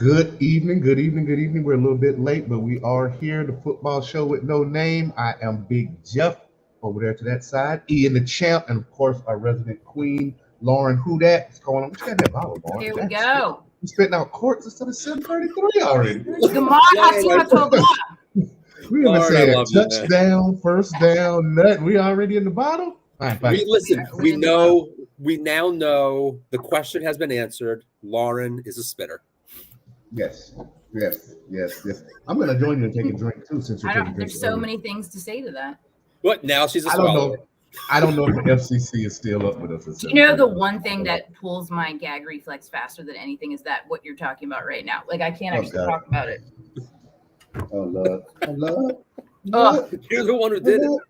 Good evening, good evening, good evening. We're a little bit late, but we are here. The football show with no name. I am Big Jeff over there to that side. Ian the champ, and of course our resident queen, Lauren. Who that? What's going on? What you got that bottle, Lauren? Here we go. You spitting out courts instead of 7:33 already. Gamar Hatima. We haven't said a touchdown, first down, nothing. We already in the bottle. We now know the question has been answered. Lauren is a spitter. Yes. I'm gonna join you and take a drink too, since you're taking a drink. There's so many things to say to that. What now? She's a swallower. I don't know if the FCC is still up with us. Do you know the one thing that pulls my gag reflex faster than anything is that what you're talking about right now? Like I can't actually talk about it. Oh Lord. You're the one who did it.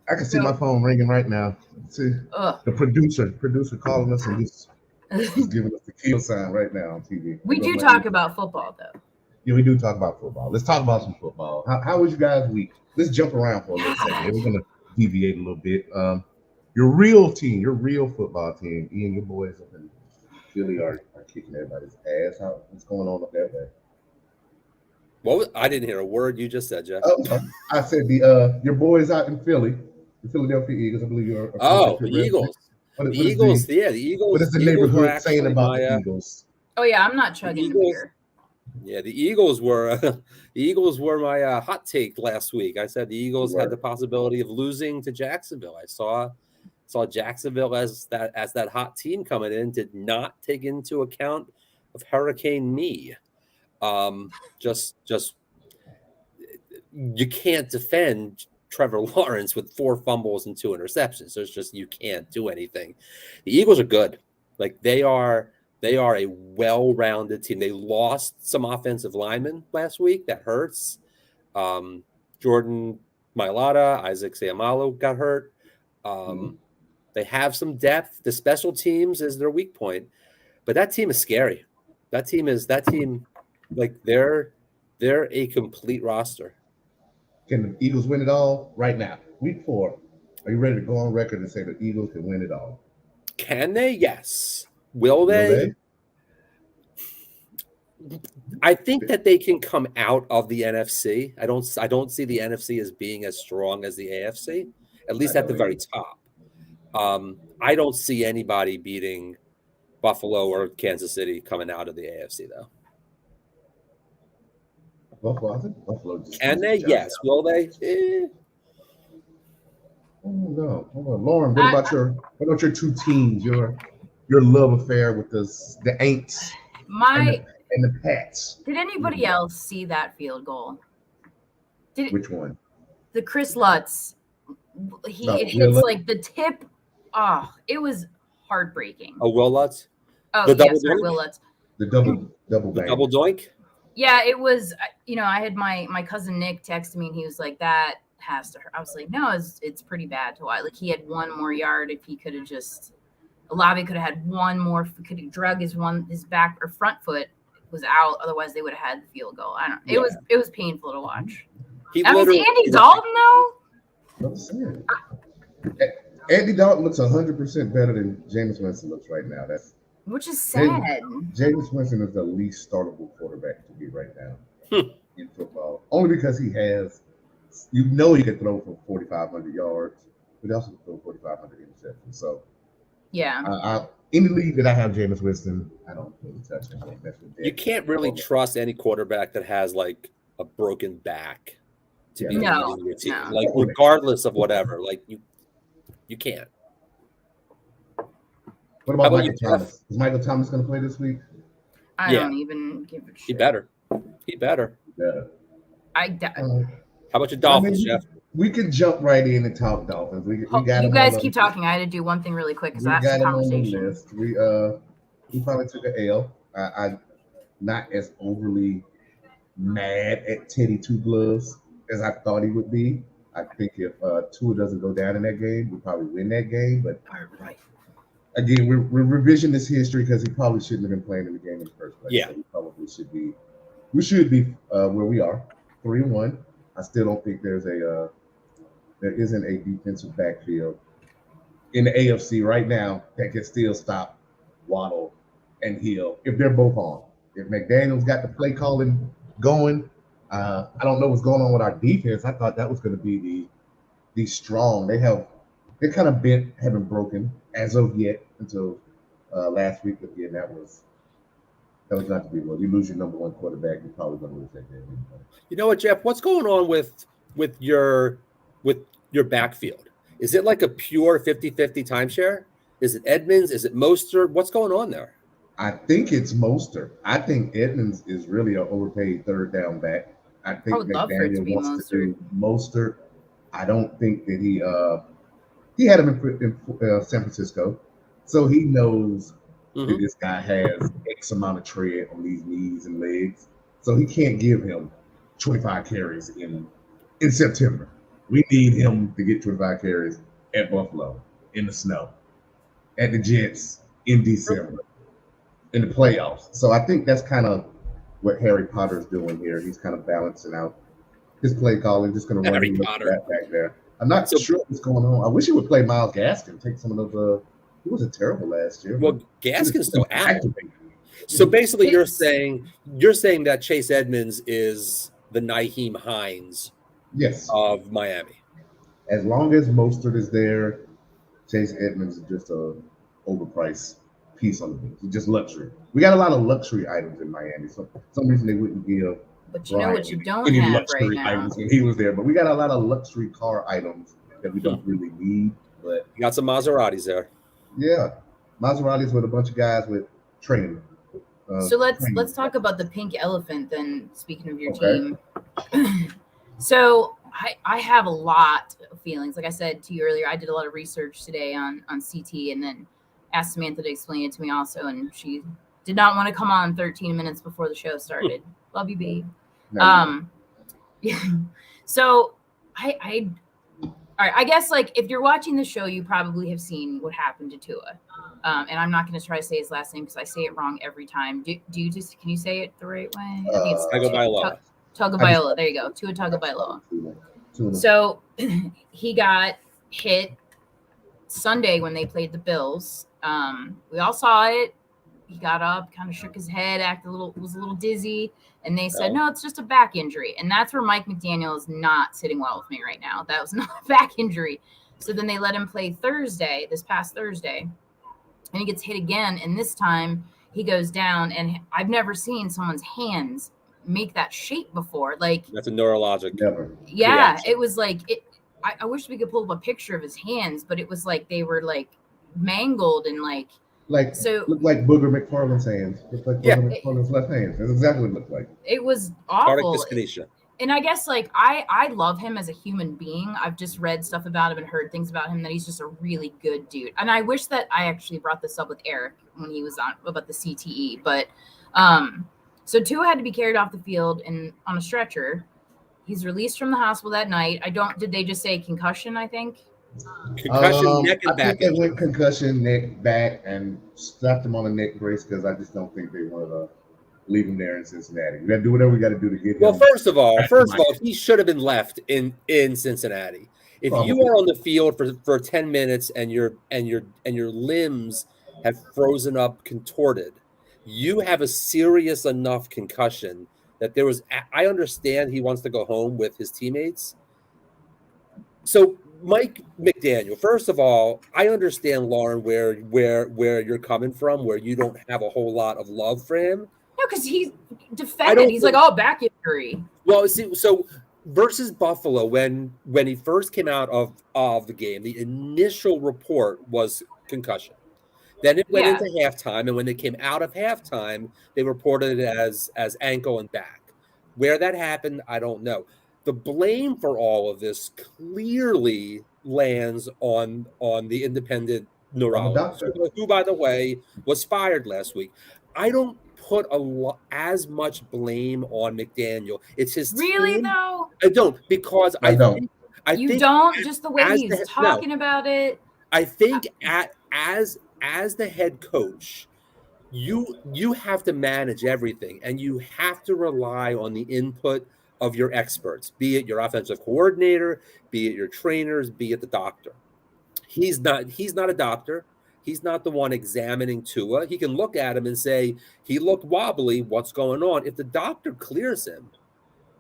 I can see my phone ringing right now. See the producer calling us and just giving us the kill sign right now on TV. We do talk about football though. Yeah, we do talk about football. Let's talk about some football. How was you guys' week? Let's jump around for a little second. We're gonna deviate a little bit. Your real team, your real football team, Ian, your boys up in Philly are kicking everybody's ass. What's going on up that way? Well, I didn't hear a word you just said, Jeff. I said your boys out in Philly, the Philadelphia Eagles. I believe you're. The Eagles. The Eagles. The Eagles. What is the neighborhood saying about the Eagles? Oh yeah, I'm not chugging the beer. Yeah, the Eagles were my hot take last week. I said the Eagles had the possibility of losing to Jacksonville. I saw Jacksonville as that hot team coming in, did not take into account of Hurricane Me. Just you can't defend Trevor Lawrence with 4 fumbles and 2 interceptions. There's just you can't do anything. The Eagles are good. Like they are a well-rounded team. They lost some offensive linemen last week. That hurts. Jordan Mailata, Isaac Seumalo got hurt. They have some depth. The special teams is their weak point, but that team is scary. That team like they're a complete roster. Can the Eagles win it all right now? Week 4. Are you ready to go on record and say the Eagles can win it all? Can they? Yes. Will they? I think that they can come out of the NFC. I don't see the NFC as being as strong as the AFC, at least at the very top. I don't see anybody beating Buffalo or Kansas City coming out of the AFC though. Buffalo. Can they? Yes. Will they? No. Lauren, what about your two teams? Your love affair with the Aints and the Pats. Did anybody else see that field goal? Which one? The Chris Lutz. It hits like the tip. Oh, it was heartbreaking. Oh, Will Lutz? Oh, yes, Will Lutz. The double doink? Yeah, it was, I had my cousin Nick text me and he was like, that has to hurt. I was like, no, it's pretty bad to watch. Like he had 1 more yard. If he could have Olave could have had 1 more, could have drug his back or front foot was out. Otherwise they would have had the field goal. I don't know. It was painful to watch. Was Andy Dalton though? Andy Dalton looks 100% better than Jameis Winston looks right now. Which is sad. Jameis Winston is the least startable quarterback to be right now in football. Only because he has, he can throw for 4,500 yards, but he also can throw 4,500 interceptions. So, yeah. In the league that I have Jameis Winston, I don't really touch him. You can't really trust any quarterback that has like a broken back to be leading your team. Like regardless of whatever, like you can't. What about Michael Thomas? Is Michael Thomas going to play this week? I don't even give a shit. He better. Yeah. How about your Dolphins, Jeff? We can jump right in and talk Dolphins. We got you guys keep talking. I had to do one thing really quick because that's the conversation. On the list. We probably took an L. I'm not as overly mad at Teddy Two Gloves as I thought he would be. I think if Tua doesn't go down in that game, we'll probably win that game. But again, we're revisionist history because he probably shouldn't have been playing in the game in the first place. Yeah, so we probably should be. We should be where we are, 3-1. I still don't think there isn't a defensive backfield in the AFC right now that can still stop Waddle and Hill if they're both on. If McDaniel's got the play calling going, I don't know what's going on with our defense. I thought that was going to be the strong. They're kind of bent, haven't broken as of yet until last week. But yeah, that was not to be. Well, you lose your number one quarterback, you're probably going to lose that game. Anyway. You know what, Jeff? What's going on with your backfield? Is it like a pure 50-50 timeshare? Is it Edmonds? Is it Mostert? What's going on there? I think it's Mostert. I think Edmonds is really an overpaid third down back. I think McDaniel wants to do Mostert. I don't think that he had him in San Francisco, so he knows that this guy has X amount of tread on these knees and legs, so he can't give him 25 carries in September. We need him to get 25 carries at Buffalo in the snow, at the Jets in December, in the playoffs. So I think that's kind of what Harry Potter's doing here. He's kind of balancing out his play calling, just going to run that back there. I'm not sure what's going on. I wish he would play Myles Gaskin, take some of those. He wasn't terrible last year. Well, Gaskin's still out. So basically, you're saying that Chase Edmonds is the Nyheim Hines of Miami. As long as Mostert is there, Chase Edmonds is just a overpriced piece on the bench. It's just luxury. We got a lot of luxury items in Miami. So for some reason they wouldn't give. But you know what you don't have right now. When he was there, but we got a lot of luxury car items that we don't really need. But you got some Maseratis there. Yeah, Maseratis with a bunch of guys with training. So let's talk about the pink elephant then. Speaking of your team, so I have a lot of feelings. Like I said to you earlier, I did a lot of research today on CT, and then asked Samantha to explain it to me also, and she did not want to come on 13 minutes before the show started. Love you, babe. Yeah. So all right, I guess like if you're watching the show, you probably have seen what happened to Tua. And I'm not going to try to say his last name because I say it wrong every time. Do you just, can you say it the right way? I think it's Tagovailoa. Tagovailoa. There you go. Tua Tagovailoa. So he got hit Sunday when they played the Bills. We all saw it. He got up, kind of shook his head, was a little dizzy, and they said, no, it's just a back injury. And that's where Mike McDaniel is not sitting well with me right now. That was not a back injury. So then they let him play this past Thursday, and he gets hit again. And this time he goes down, and I've never seen someone's hands make that shape before. Like that's a neurologic. Yeah, reaction. It was like it. I wish we could pull up a picture of his hands, but it was like they were like mangled and looked like Booger McFarland's hands. Looked like Booger McFarland's left hand. That's exactly what it looked like. It was awful. And I guess like I love him as a human being. I've just read stuff about him and heard things about him that he's just a really good dude. And I wish that I actually brought this up with Eric when he was on about the CTE. But so Tua had to be carried off the field and on a stretcher. He's released from the hospital that night. Did they just say concussion, I think? Concussion, neck and back. I think they went concussion, neck, back, and slapped him on a neck brace because I just don't think they wanted to leave him there in Cincinnati. We got to do whatever we got to do to get him. Well, first of all, he should have been left in Cincinnati. If you are on the field for 10 minutes and your limbs have frozen up, contorted, you have a serious enough concussion that there was. I understand he wants to go home with his teammates. So Mike McDaniel, first of all, I understand, Lauren, where you're coming from, where you don't have a whole lot of love for him. No, because he defended. He's like, back injury. Well, see, so versus Buffalo, when he first came out of the game, the initial report was concussion. Then it went into halftime, and when they came out of halftime, they reported it as ankle and back. Where that happened, I don't know. The blame for all of this clearly lands on the independent neurologist, who, by the way, was fired last week. I don't put as much blame on McDaniel. It's his really team. Though I don't, because I don't. You don't just the way he's talking about it. I think as the head coach, you have to manage everything, and you have to rely on the input of your experts, be it your offensive coordinator, be it your trainers, be it the doctor. He's not a doctor. He's not the one examining Tua. He can look at him and say, he looked wobbly. What's going on? If the doctor clears him,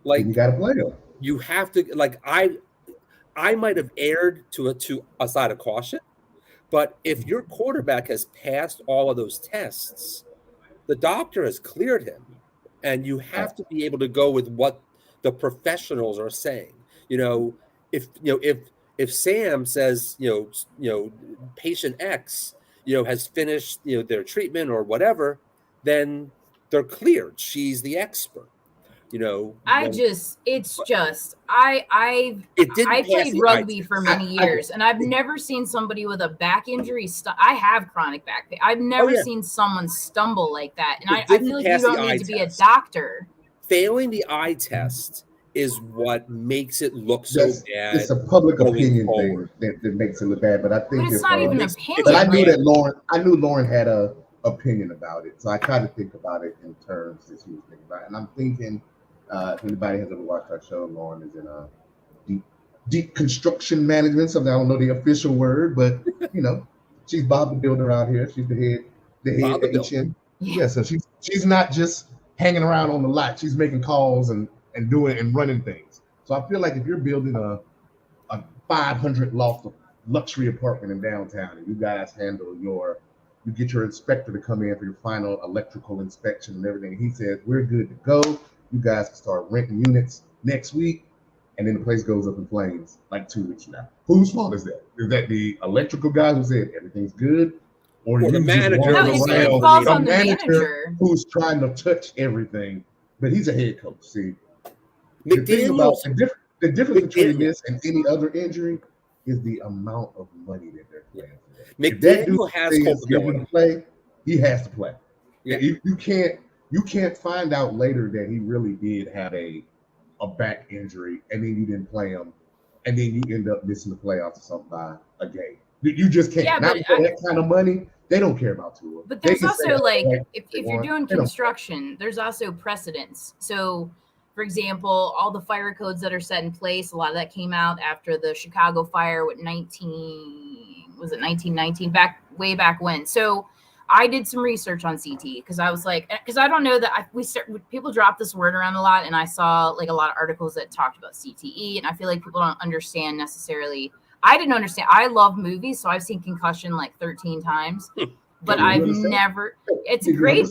Then you like got to play him. you have to, like I might have erred to a side of caution, but if your quarterback has passed all of those tests, the doctor has cleared him, and you have to be able to go with what the professionals are saying. If Sam says, patient X, has finished, their treatment or whatever, then they're cleared. She's the expert. I played rugby for many years, and I've never seen somebody with a back injury. I have chronic back pain. I've never seen someone stumble like that, and I feel like you don't need to be a doctor. Failing the eye test is what makes it look so bad. It's a public opinion thing that makes it look bad, but I think it's not even an opinion. But I knew Lauren had a opinion about it, so I tried to think about it in terms that she was thinking about it. And I'm thinking, if anybody has ever watched our show, Lauren is in deep construction management. Something I don't know the official word, but she's Bob the Builder out here. She's the head HM. Yeah, so she's not just hanging around on the lot. She's making calls and doing and running things. So I feel like if you're building a 500 loft luxury apartment in downtown, and you guys you get your inspector to come in for your final electrical inspection and everything. He says, we're good to go. You guys can start renting units next week. And then the place goes up in flames like 2 weeks from now. Whose fault is that? Is that the electrical guy who said everything's good? Or the manager? It falls on the manager who's trying to touch everything. But he's a head coach. See, the difference between this and any other injury is the amount of money that they're playing. McDaniel has to play. He has to play. Yeah, you can't find out later that he really did have a back injury, and then you didn't play him, and then you end up missing the playoffs or something by a game. You just can't. Yeah, not for that kind of money. They don't care about Tua. But there's also if you're doing construction, there's also precedents. So, for example, all the fire codes that are set in place, a lot of that came out after the Chicago fire with 1919 way back when. So I did some research on CT because I was like, because I don't know that people drop this word around a lot, and I saw like a lot of articles that talked about CTE, and I feel like people don't understand necessarily. I didn't understand. I love movies, so I've seen Concussion like 13 times, but I've never. It's great.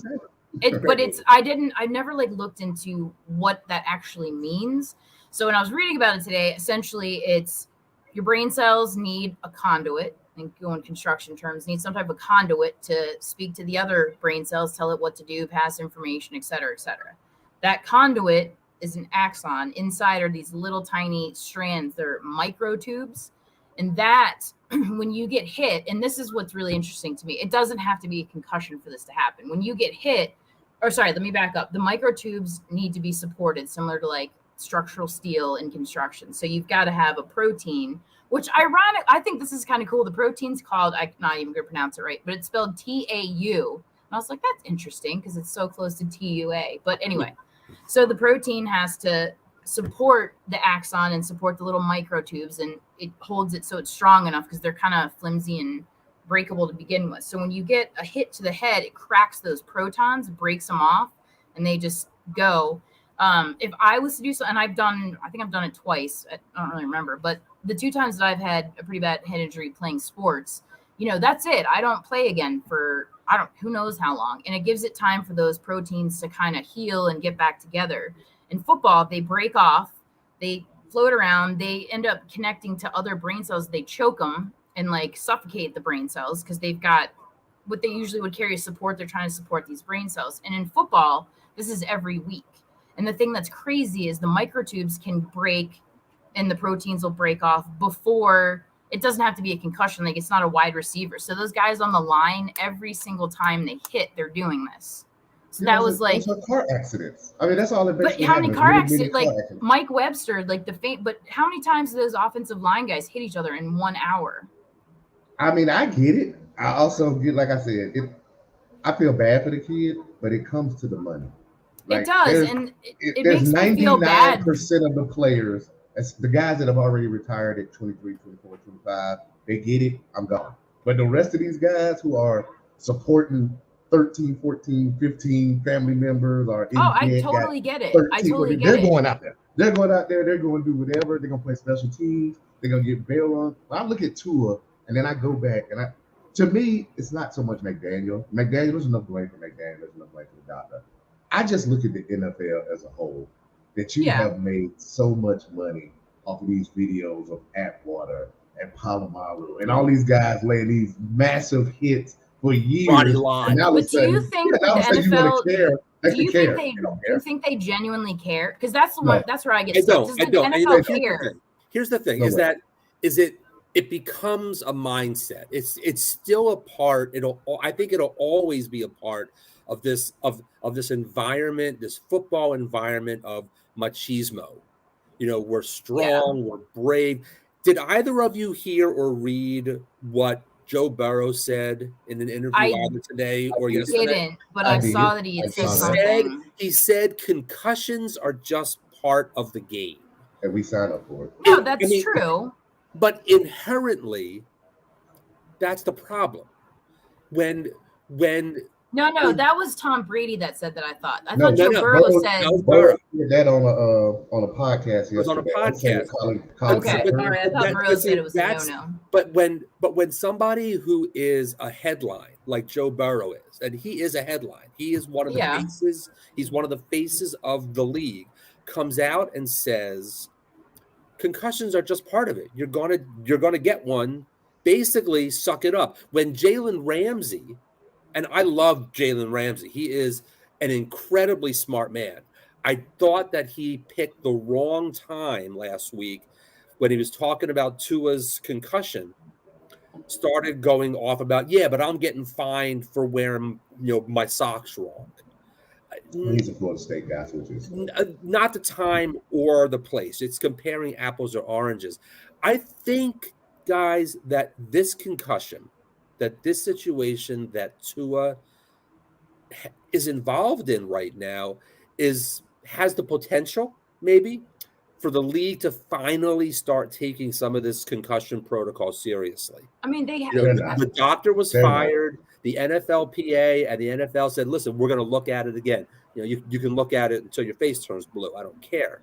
I never like looked into what that actually means. So when I was reading about it today, essentially it's your brain cells need a conduit, and go in construction terms, need some type of conduit to speak to the other brain cells, tell it what to do, pass information, et cetera, et cetera. That conduit is an axon. Inside are these little tiny strands. They're microtubes. And that, when you get hit, and this is what's really interesting to me, it doesn't have to be a concussion for this to happen. When you get hit, let me back up. The microtubes need to be supported, similar to like structural steel in construction. So you've got to have a protein, which I think this is kind of cool. The protein's called, I'm not even going to pronounce it right, but it's spelled TAU. And I was like, that's interesting because it's so close to TUA. But anyway, so the protein has to support the axon and support the little microtubes, and it holds it so it's strong enough because they're kind of flimsy and breakable to begin with. So when you get a hit to the head, it cracks those protons, breaks them off, and they just go. If I was to do so, and I think I've done it twice. I don't really remember, but the 2 times that I've had a pretty bad head injury playing sports, that's it. I don't play again for who knows how long, and it gives it time for those proteins to kind of heal and get back together. In football, they break off, they float around, they end up connecting to other brain cells. They choke them and like suffocate the brain cells because they've got what they usually would carry as support. They're trying to support these brain cells. And in football, this is every week. And the thing that's crazy is the microtubes can break and the proteins will break off before. It doesn't have to be a concussion. Like, it's not a wide receiver. So those guys on the line, every single time they hit, they're doing this. So that was like car accidents. I mean, that's all it basically. But how many car accidents? Like Mike Webster, like but how many times do those offensive line guys hit each other in 1 hour? I mean, I get it. I also get, like I said, I feel bad for the kid, but it comes to the money. Like, it does, and it makes me feel bad. 99% of the players, the guys that have already retired at 23, 24, 25, they get it. I'm gone. But the rest of these guys who are supporting 13, 14, 15 family members are in I debt, totally got get it. 13, I totally get they're it. going out there. They're going out there. They're going to do whatever. They're going to play special teams. They're going to get bail on. I look at Tua, and then I go back, and to me, it's not so much McDaniel. There's enough blame for McDaniel. There's enough blame for the doctor. I just look at the NFL as a whole, that you have made so much money off of these videos of Atwater and Palomalu and all these guys laying these massive hits for years. But do you think the NFL do you think they genuinely care? Because that's the one. That's where I get stuck. Does the NFL care? Here's the thing: it becomes a mindset. It's still a part. I think it'll always be a part of this environment, this football environment of machismo. We're strong, we're brave. Did either of you hear or read what Joe Burrow said in an interview either today or yesterday? I didn't, but I saw that he had said something. He said concussions are just part of the game. And we sign up for it. No, that's true. But inherently, that's the problem. When No, that was Tom Brady that said that. I thought Joe Burrow said Burrow did that on a podcast yesterday. It was on a podcast. Okay, all right. I thought Burrow said it was a no. But when somebody who is a headline like Joe Burrow is, and he is a headline, he is one of the faces. He's one of the faces of the league. Comes out and says, concussions are just part of it. You're gonna get one. Basically, suck it up. When Jalen Ramsey. And I love Jalen Ramsey. He is an incredibly smart man. I thought that he picked the wrong time last week when he was talking about Tua's concussion. Started going off about, but I'm getting fined for wearing my socks wrong. He's a Florida State guy, not the time or the place. It's comparing apples or oranges. I think, guys, that this concussion, that this situation that Tua is involved in right now has the potential maybe for the league to finally start taking some of this concussion protocol seriously. I mean, the doctor was fired. The NFLPA and the NFL said, listen, we're going to look at it again. You can look at it until your face turns blue. I don't care.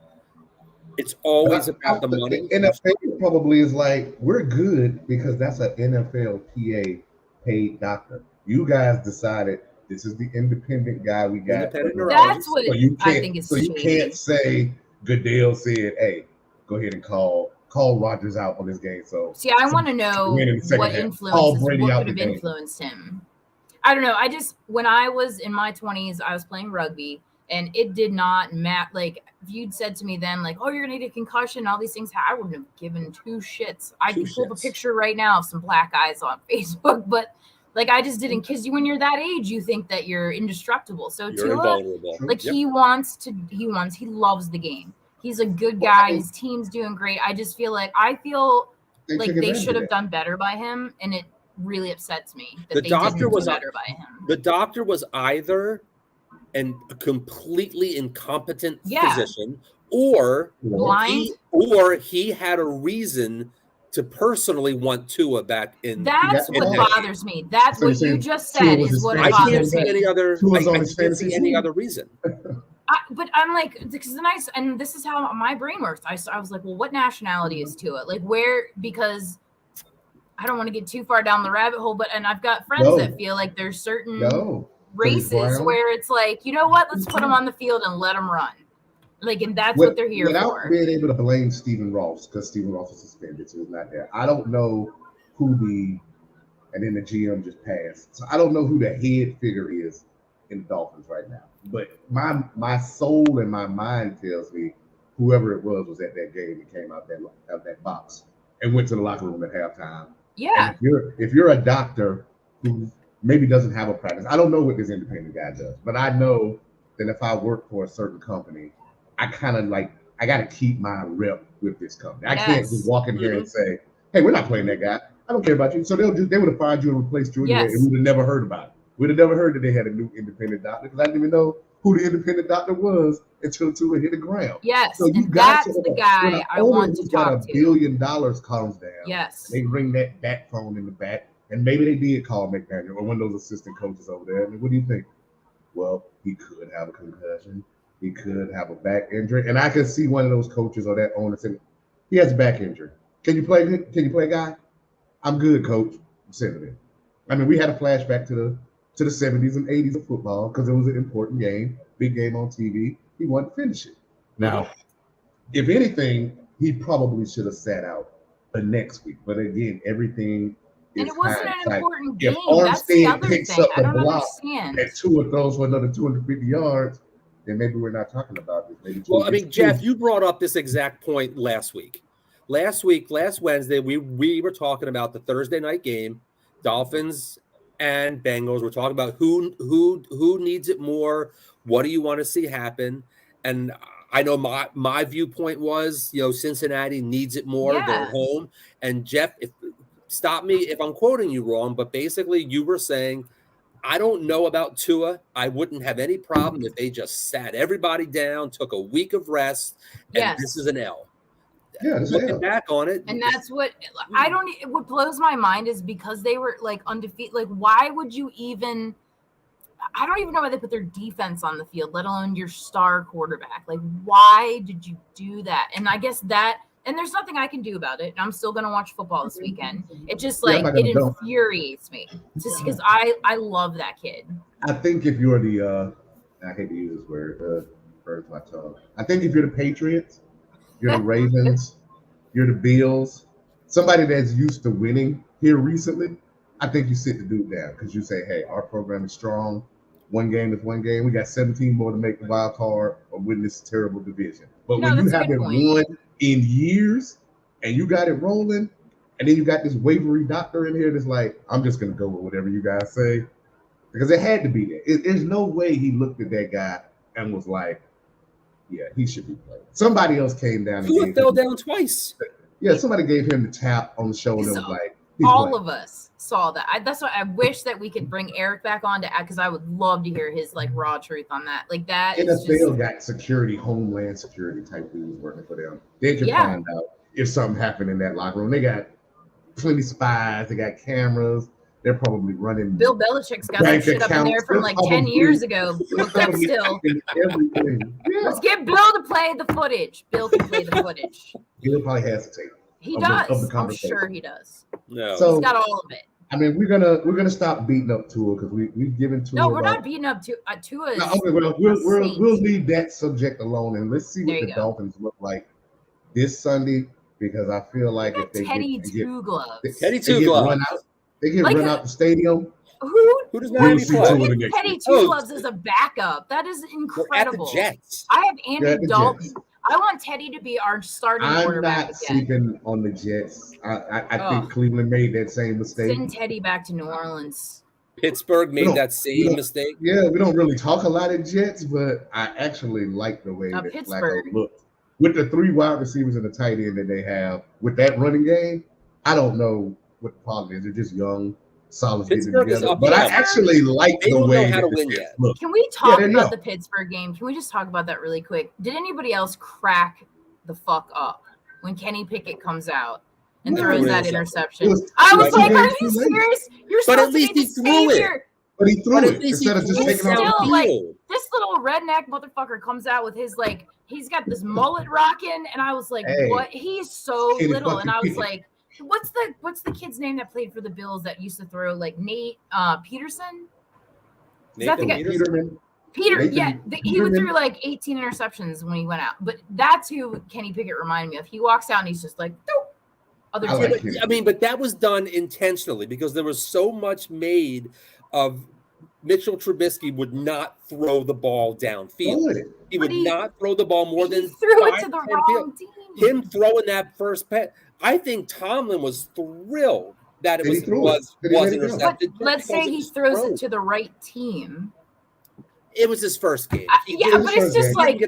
It's always about the money. The NFL probably is like, we're good because that's an NFLPA paid doctor. You guys decided this is the independent guy we got. That's what I think is shady. You can't say Goodell said, hey, go ahead and call Rodgers out on this game. So see, I want to know what could have influenced him. I don't know. When I was in my 20s, I was playing rugby. And it did not matter. Like, if you'd said to me then, like, oh, you're going to get a concussion, all these things, I wouldn't have given two shits. I could pull up a picture right now of some black eyes on Facebook. But, like, I just didn't. Because when you're that age, you think that you're indestructible. So, you're invulnerable. Like, he loves the game. He's a good guy. His team's doing great. I feel like they should have done better by him. And it really upsets me that they didn't do better by him. The doctor was either a completely incompetent physician, or blind, or he had a reason to personally want Tua back in. That's what bothers me. That's what you just said is what bothers me. I can't see any other. I can't see any other reason. But I'm like, because and this is how my brain works. I was like, well, what nationality is Tua? Like, where? Because I don't want to get too far down the rabbit hole, and I've got friends that feel like there's certain races where it's like, you know what? Let's put them on the field and let them run. Like, and that's what they're here for. Without being able to blame Stephen Ross, because Stephen Ross was suspended, so he was not there. I don't know who and then the GM just passed. So I don't know who the head figure is in the Dolphins right now. But my soul and my mind tells me whoever it was at that game and came out that box and went to the locker room at halftime. Yeah. If you're a doctor who maybe doesn't have a practice, I don't know what this independent guy does, but I know that if I work for a certain company, I kind of I got to keep my rep with this company. I can't just walk in here and say, hey, we're not playing that guy. I don't care about you. So they would have fired you and replaced you anyway, and we would have never heard about it. We'd have never heard that they had a new independent doctor because I didn't even know who the independent doctor was until Tua hit the ground. Yes, so and that's the guy I want to talk to. $1 billion comes down. Yes. They bring that phone in the back And maybe they did call McDaniel or one of those assistant coaches over there. And what do you think? Well, he could have a concussion. He could have a back injury. And I could see one of those coaches or that owner saying, he has a back injury. Can you play, guy? I'm good, coach. I'm sending it. I mean, we had a flashback to the 70s and 80s of football because it was an important game, big game on TV. He wanted to finish it. Now, if anything, he probably should have sat out the next week. But again, everything is and it wasn't an hindsight. important If game. That's the Armstead other picks thing. up I the don't block understand. and Tua throws for another 250 yards, then maybe we're not talking about this. Maybe well, I mean, Jeff, you brought up this exact point last week. Last Wednesday, we were talking about the Thursday night game, Dolphins and Bengals. We're talking about who needs it more. What do you want to see happen? And I know my viewpoint was, Cincinnati needs it more. Yeah. They're home. And Jeff, stop me if I'm quoting you wrong, but basically you were saying, I don't know about Tua. I wouldn't have any problem if they just sat everybody down, took a week of rest, and this is an L. Yeah, looking back on it, and that's what what blows my mind is because they were like undefeated. Like, why would you even? I don't even know why they put their defense on the field, let alone your star quarterback. Like, why did you do that? And I guess that, and there's nothing I can do about it. I'm still gonna watch football this weekend. It just it infuriates me just because I love that kid. I think if you're the I hate to use this word, birds my tongue. I think if you're the Patriots, you're the Ravens, you're the Bills, somebody that's used to winning here recently, I think you sit the dude down because you say, hey, our program is strong. One game is one game. We got 17 more to make the wild card or win this terrible division. But when you haven't won in years and you got it rolling, and then you got this wavery doctor in here that's like, I'm just going to go with whatever you guys say. Because it had to be there. There's no way he looked at that guy and was like, yeah, he should be playing. Somebody else came down. He fell down twice. Yeah, somebody gave him the tap on the shoulder and was like, all of us saw that. That's why I wish that we could bring Eric back on to add, because I would love to hear his like raw truth on that. Like that. NFL got security, homeland security type dudes working for them. They can find out if something happened in that locker room. They got plenty of spies. They got cameras. They're probably running. Bill Belichick's got some shit up in there from like 10 years ago. Looked up still. Let's get Bill to play the footage. Bill can play the footage. Bill probably has to take. He does. I'm sure he does. No, so, he's got all of it. I mean, we're gonna stop beating up Tua because we've given Tua. No, we're not beating up Tua. No, okay, we'll leave that subject alone and let's see what the Dolphins look like this Sunday, because I feel like if they get run out the stadium. Who does Miami play? Teddy Two Gloves as a backup. That is incredible. At the Jets. I have Andy Dalton. I want Teddy to be our starting quarterback. I'm not sleeping on the Jets. I think Cleveland made that same mistake. Send Teddy back to New Orleans. Pittsburgh made that same mistake. Yeah, we don't really talk a lot of Jets, but I actually like the way that Flacco looked. With the 3 wide receivers and the tight end that they have, with that running game, I don't know what the problem is. They're just young, solid getting together. But I actually like the way how to win yet. Look. Can we talk about the Pittsburgh game? Can we just talk about that really quick? Did anybody else crack the fuck up when Kenny Pickett comes out and throws that interception? I was like, are you serious? You're supposed to be the savior. But he threw it instead of just taking off the field. This little redneck motherfucker comes out with his like, he's got this mullet rocking, and I was like, what? He's so little, and I was like, what's the kid's name that played for the Bills that used to throw like Nate Peterson? Peter, he would throw like 18 interceptions when he went out. But that's who Kenny Pickett reminded me of. He walks out and he's just like, but that was done intentionally because there was so much made of Mitchell Trubisky would not throw the ball downfield. He would not throw the ball more than threw it to the wrong team. Him throwing that first pass, I think Tomlin was thrilled that it was intercepted. But let's say he throws it to the right team. It was his first game. But it's just like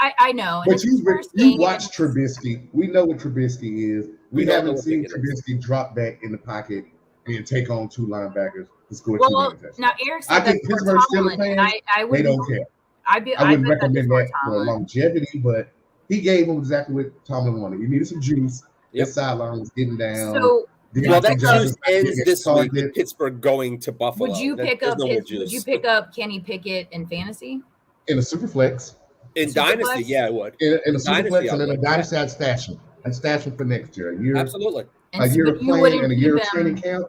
I know. But you watch Trubisky. We know what Trubisky is. We haven't seen Trubisky drop back in the pocket and take on 2 linebackers to score 2 touchdowns. Now Eric said that Pittsburgh Steelers fans, they don't care. I wouldn't recommend that for longevity, but he gave him exactly what Tomlin wanted. He needed some juice. His sideline was getting down. So Well, that Johnson's juice ends gets this week targeted. with Pittsburgh going to Buffalo. Would you pick There's up no more Would juice. you pick up Kenny Pickett in fantasy? In a super flex. In Superflex? Dynasty, yeah, I would. In a super flex, I and in a would. dynasty, I'd stash him. I'd stash him for next year. Absolutely. A year but of you playing wouldn't and a keep year of him. training camp.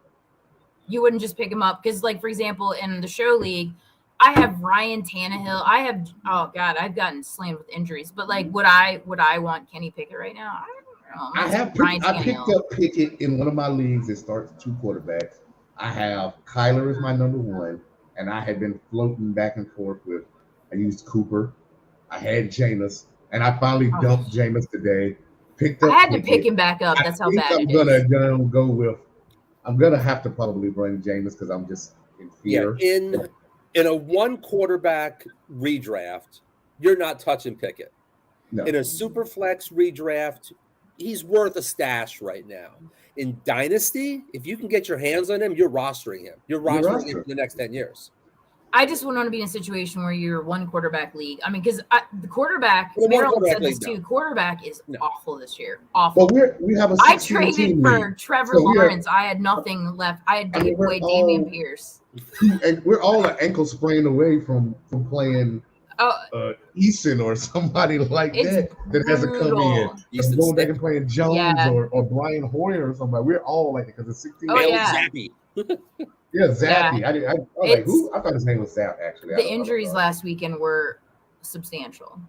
You wouldn't just pick him up because, like, for example, in the show league, I have Ryan Tannehill. I've gotten slammed with injuries. But like, would I want Kenny Pickett right now? I don't know. I picked up Pickett in one of my leagues that starts 2 quarterbacks. I have Kyler as my number 1, and I had been floating back and forth with. I used Cooper. I had Jameis, and I finally dumped Jameis today. Picked up. I had to pick him back up. That's how bad it is. I'm gonna have to probably bring Jameis because I'm just in fear. Yeah, in a 1 quarterback redraft, you're not touching Pickett. No. In a super flex redraft, he's worth a stash right now. In Dynasty, if you can get your hands on him, you're rostering him. You're rostering him for the next 10 years. I just wouldn't want to be in a situation where you're 1 quarterback league. I mean, because the quarterback, Maryland said this too. Quarterback is awful this year. Awful. Well, we have a. I traded for Trevor Lawrence. I had nothing left. I had to give away Damian Pierce. And we're all an ankle sprain away from playing Eason or somebody like that hasn't come in. Just going back and playing Jones or Brian Hoyer or somebody. We're all like it because it's 16. Zappy. Yeah, Zappy. I was like, who? I thought his name was Zap, actually. The injuries last weekend were substantial.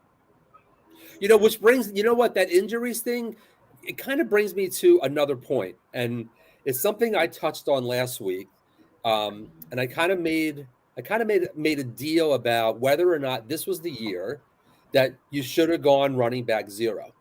Which brings, what, that injuries thing, it kind of brings me to another point. And it's something I touched on last week. And I kind of made a deal about whether or not this was the year that you should have gone running back 0.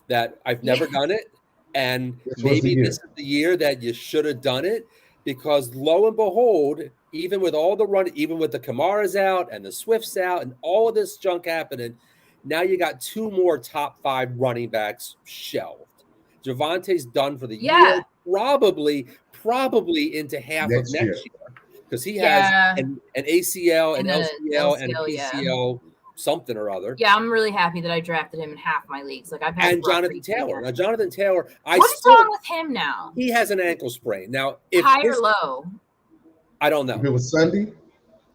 That I've never done it. And maybe this is the year that you should have done it. Because lo and behold, even with all the even with the Kamaras out and the Swifts out and all of this junk happening, now you got 2 more top 5 running backs shelved. Javante's done for the year, probably into half of next year. Because he has an ACL, an LCL, and a PCL, something or other. Yeah, I'm really happy that I drafted him in half my leagues. Like I've had Jonathan Taylor. Now, Jonathan Taylor, what's wrong with him now? He has an ankle sprain. Now, if high or low? I don't know. If it was Sunday?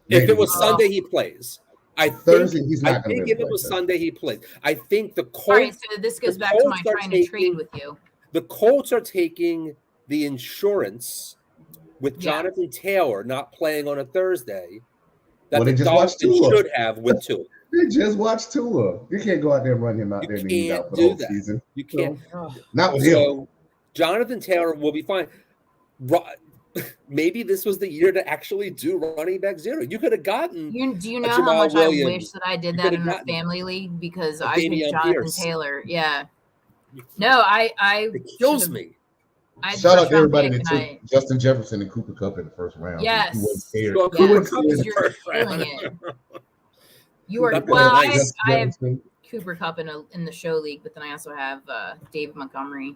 If it was Sunday, he plays. Thursday, he's not going to play. If it was Sunday, he plays. I think the Colts. All right, so this goes back to my trying to trade with you. The Colts are taking the insurance with Jonathan Taylor not playing on a Thursday that the Dolphins should have with Tua. They just watched Tua. You can't go out there and run him out there and he's out for the whole season. You can't. Not with him. Jonathan Taylor will be fine. Maybe this was the year to actually do running back 0. You could have gotten. Do you know how much Williams. I wish that I did that in a family league because I picked Jonathan Taylor. Yeah. No, it kills me. Shout out to everybody that took Justin Jefferson and Cooper Kupp in the first round. Yes. He wasn't scared. Cooper Kupp in the first round. You are I have Cooper Kupp in the show league, but then I also have David Montgomery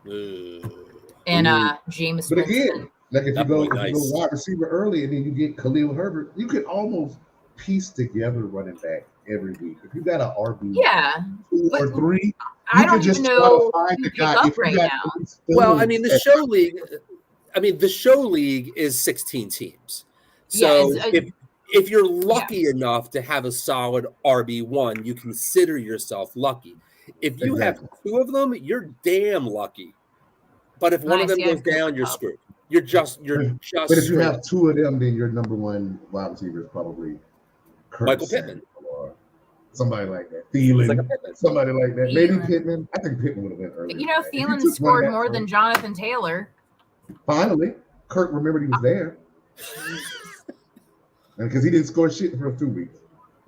and Jameis. But again, like if you go wide receiver early and then you get Khalil Herbert, you could almost piece together running back every week. If you got an RB 2 or 3, I don't even know who to pick up right now. Well, I mean, the show league is 16 teams. So if you're lucky enough to have a solid RB1, you consider yourself lucky. If you have 2 of them, you're damn lucky. But if one of them goes down, you're screwed. You're just. But if you have 2 of them, then your number 1 wide receiver is probably Michael Pittman or somebody like that. Thielen, somebody like that. Maybe Pittman. I think Pittman would have been early. Thielen scored more than Jonathan Taylor. Finally, Kirk remembered he was there. Because he didn't score shit for 2 weeks.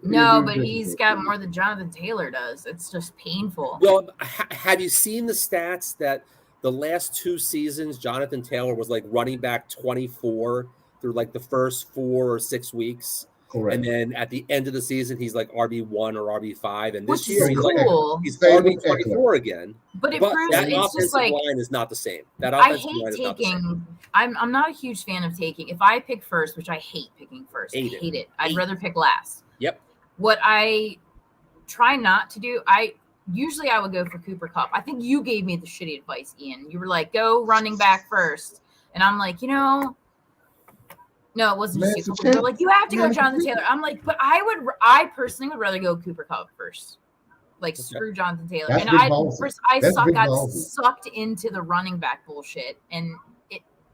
No, but he's got more than Jonathan Taylor does. It's just painful. Well, have you seen the stats that the last 2 seasons, Jonathan Taylor was like running back 24 through like the first 4 or 6 weeks? Correct. And then at the end of the season, he's like RB1 or RB5. And this year, he's RB24 again. But it proves that it's just like line is not the same. That I hate taking. I'm not a huge fan of taking. If I pick first, which I hate picking first, I hate it. I'd rather pick last. Yep. What I try not to do, I usually I would go for Cooper Kupp. I think you gave me the shitty advice, Ian. You were like, go running back first. And I'm like, no, it wasn't just you. You're like, you have to go Jonathan Taylor. I'm like, but I personally would rather go Cooper Kupp first. Like, screw Jonathan Taylor. That's and I got sucked into the running back bullshit. And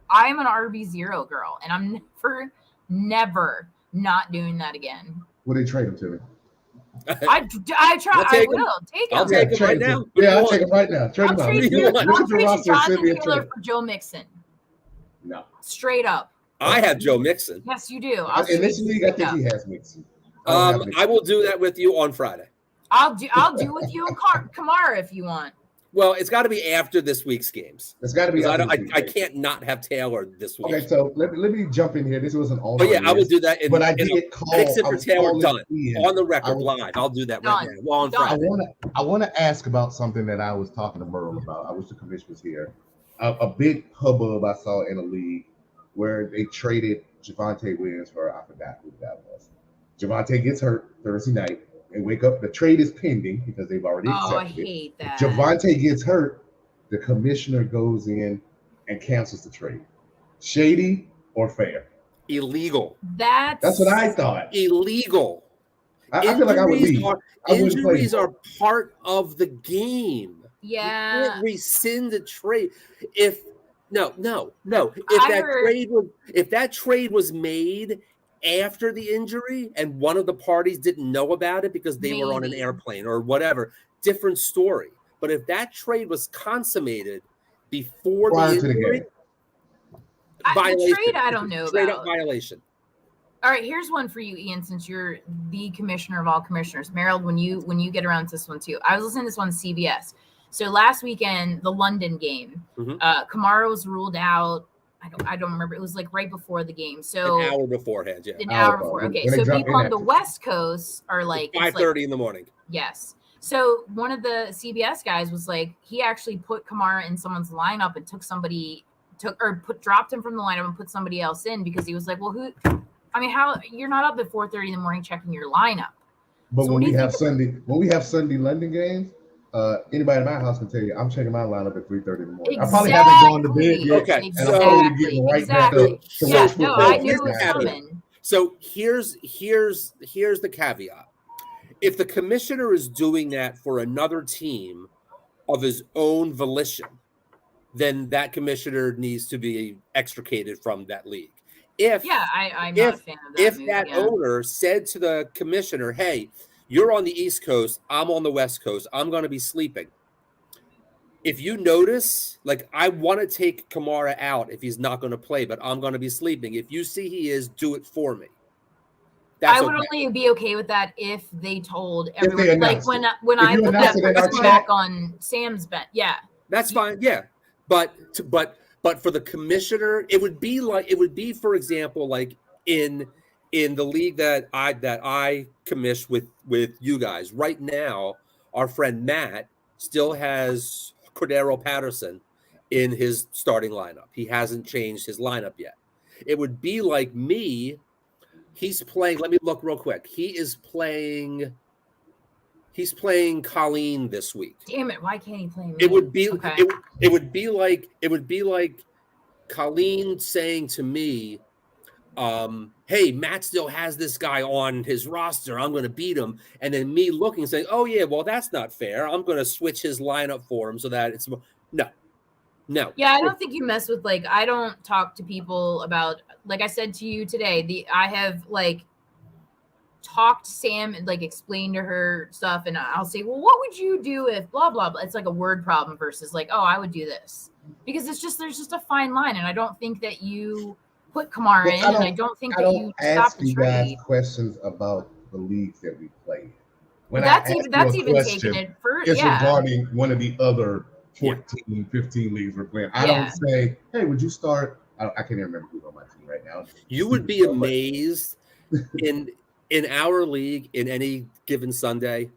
I'm an RB0 girl. And I'm never not doing that again. Will they trade him to me? I try. I will take him. I'll take him right now. Yeah, I'll take him right now. Trade him out. I'll trade you Jonathan Taylor for Joe Mixon. No. Straight up. I have Joe Mixon. Yes, you do. In this league, I think he has Mixon. I will do that with you on Friday. I'll do with you and Kamara if you want. Well, it's got to be after this week's games. It's got to be. I can't not have Taylor this week. Okay, so let me jump in here. This wasn't all. But yeah, I will do that. But I did call. Fix it for Taylor done on the record live. I'll do that right now. Well, on Friday. I want to ask about something that I was talking to Merle about. I wish the commissioner was here. A big hubbub I saw in a league where they traded Javonte Williams for, I forgot who that was. Javonte gets hurt Thursday night. They wake up. The trade is pending because they've already accepted it. I hate that. Javonte gets hurt. The commissioner goes in and cancels the trade. Shady or fair? Illegal. That's what I thought. Illegal. I feel like I would leave. Injuries are part of the game. Yeah. You can't rescind the trade. If that trade was made after the injury and one of the parties didn't know about it because they were on an airplane or whatever, different story. But if that trade was consummated before the injury, violation. The trade I don't know straight about. Up violation. All right, here's one for you, Ian, since you're the commissioner of all commissioners. Meryl, when you get around to this one too. I was listening to this one on CBS. So last weekend, the London game, Kamara was ruled out. I don't remember. It was like right before the game. So an hour beforehand, yeah. An hour before. Okay, so people on the West Coast are like 5:30 in the morning. Yes. So one of the CBS guys was like, he actually put Kamara in someone's lineup and dropped him from the lineup and put somebody else in because he was like, well, how you're not up at 4:30 in the morning checking your lineup. But so when we have Sunday London games, anybody in my house can tell you I'm checking my lineup at 3:30 in the morning. Exactly. I probably haven't gone to bed yet. Okay. And I'm already getting right back up to watch football. I knew it was coming. So here's the caveat. If the commissioner is doing that for another team of his own volition, then that commissioner needs to be extricated from that league. I'm not a fan of that. If that owner said to the commissioner, hey, you're on the East Coast, I'm on the West Coast, I'm going to be sleeping. If you notice, like, I want to take Kamara out if he's not going to play, but I'm going to be sleeping. If you see he is, do it for me. I would only be okay with that if they told everyone. Like when I put that person back on Sam's bet. Yeah. That's fine. Yeah. But for the commissioner, it would be, for example, like in the league that I commish with you guys right now, our friend Matt still has Cordero Patterson in his starting lineup. He hasn't changed his lineup yet. It would be like me. He's playing. Let me look real quick. He's playing Colleen this week. Damn it! Why can't he play me? It would be. Okay. It would be like Colleen saying to me, "Hey, Matt still has this guy on his roster. I'm going to beat him." And then me looking and saying, "Oh yeah, well that's not fair. I'm going to switch his lineup for him so that it's no." Yeah, I don't think you mess with, like, I don't talk to people about, like I said to you today, I have like talked to Sam and like explained to her stuff, and I'll say, well, what would you do if blah blah blah? It's like a word problem versus like, oh, I would do this, because there's just a fine line, and I don't think that you put Kamara in, and I don't think that you stop the trade. I don't ask you guys questions about the leagues that we play. When that's even taking it for regarding one of the other 14, 15 leagues we're playing. I don't say, hey, would you start? I can't even remember who's on my team right now. You would be amazed in our league in any given Sunday.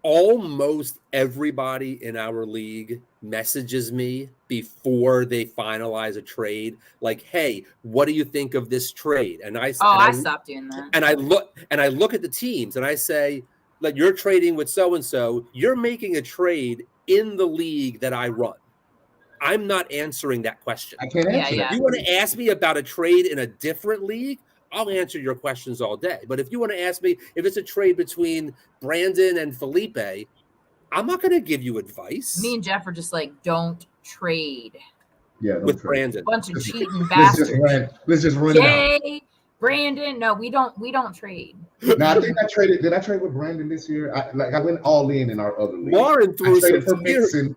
Almost everybody in our league messages me before they finalize a trade. Like, hey, what do you think of this trade? And I stopped doing that. And I look at the teams and I say, like you're trading with so-and-so, you're making a trade in the league that I run. I'm not answering that question. I can't answer that. If you want to ask me about a trade in a different league, I'll answer your questions all day. But if you want to ask me if it's a trade between Brandon and Felipe, I'm not going to give you advice. Me and Jeff are just like, don't trade. Yeah, with Brandon. Bunch of cheating bastards. Let's just run it out. Brandon, no, we don't trade. No, I think I traded. Did I trade with Brandon this year? I went all in our other league. Lauren threw some for Mixon.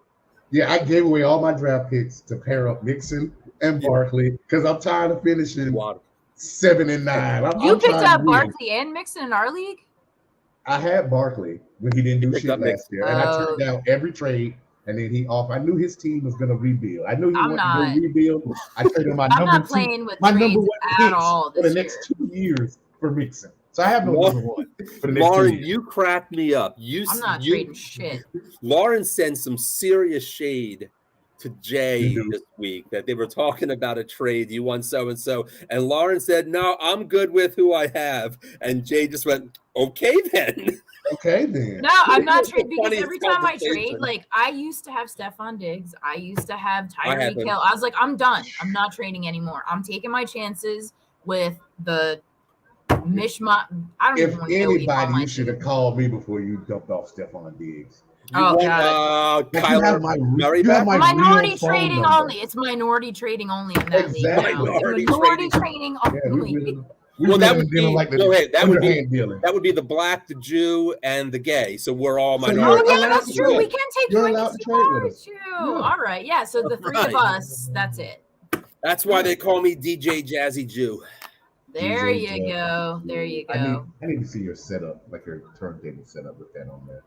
Yeah, I gave away all my draft picks to pair up Mixon and Barkley because I'm tired of finishing 7 and 9. You picked up Barkley and Mixon in our league? I had Barkley when he didn't do shit last year, and I turned down every trade. And then he off. I knew his team was going to rebuild. I knew he wanted to go rebuild. I traded my number one at all for the next 2 years for Mixon. So I have no number one for the next Lauren, 2 years. you cracked me up. I'm not trading shit. Lauren sent some serious shade to Jay this week that they were talking about a trade. You want so-and-so. And Lauren said, no, I'm good with who I have. And Jay just went, okay, then. Okay, then. No, I'm not trading because every time I trade, like I used to have Stephon Diggs. I used to have Tyreek Hill. I was like, I'm done. I'm not trading anymore. I'm taking my chances with the mishmash. I don't even want to know what you call you should have called me before you dumped off Stephon Diggs. Oh, God. Minority trading only. It's minority trading only in that league. Minority trading only. Well, that would be the black, the Jew, and the gay. So we're all minority. Oh yeah, that's true. We can take you allowed to trade with us. All right, yeah. So the three of us, that's it. That's why they call me DJ Jazzy Jew. There you go. There you go. I need to see your setup, like your turntable setup with that on there.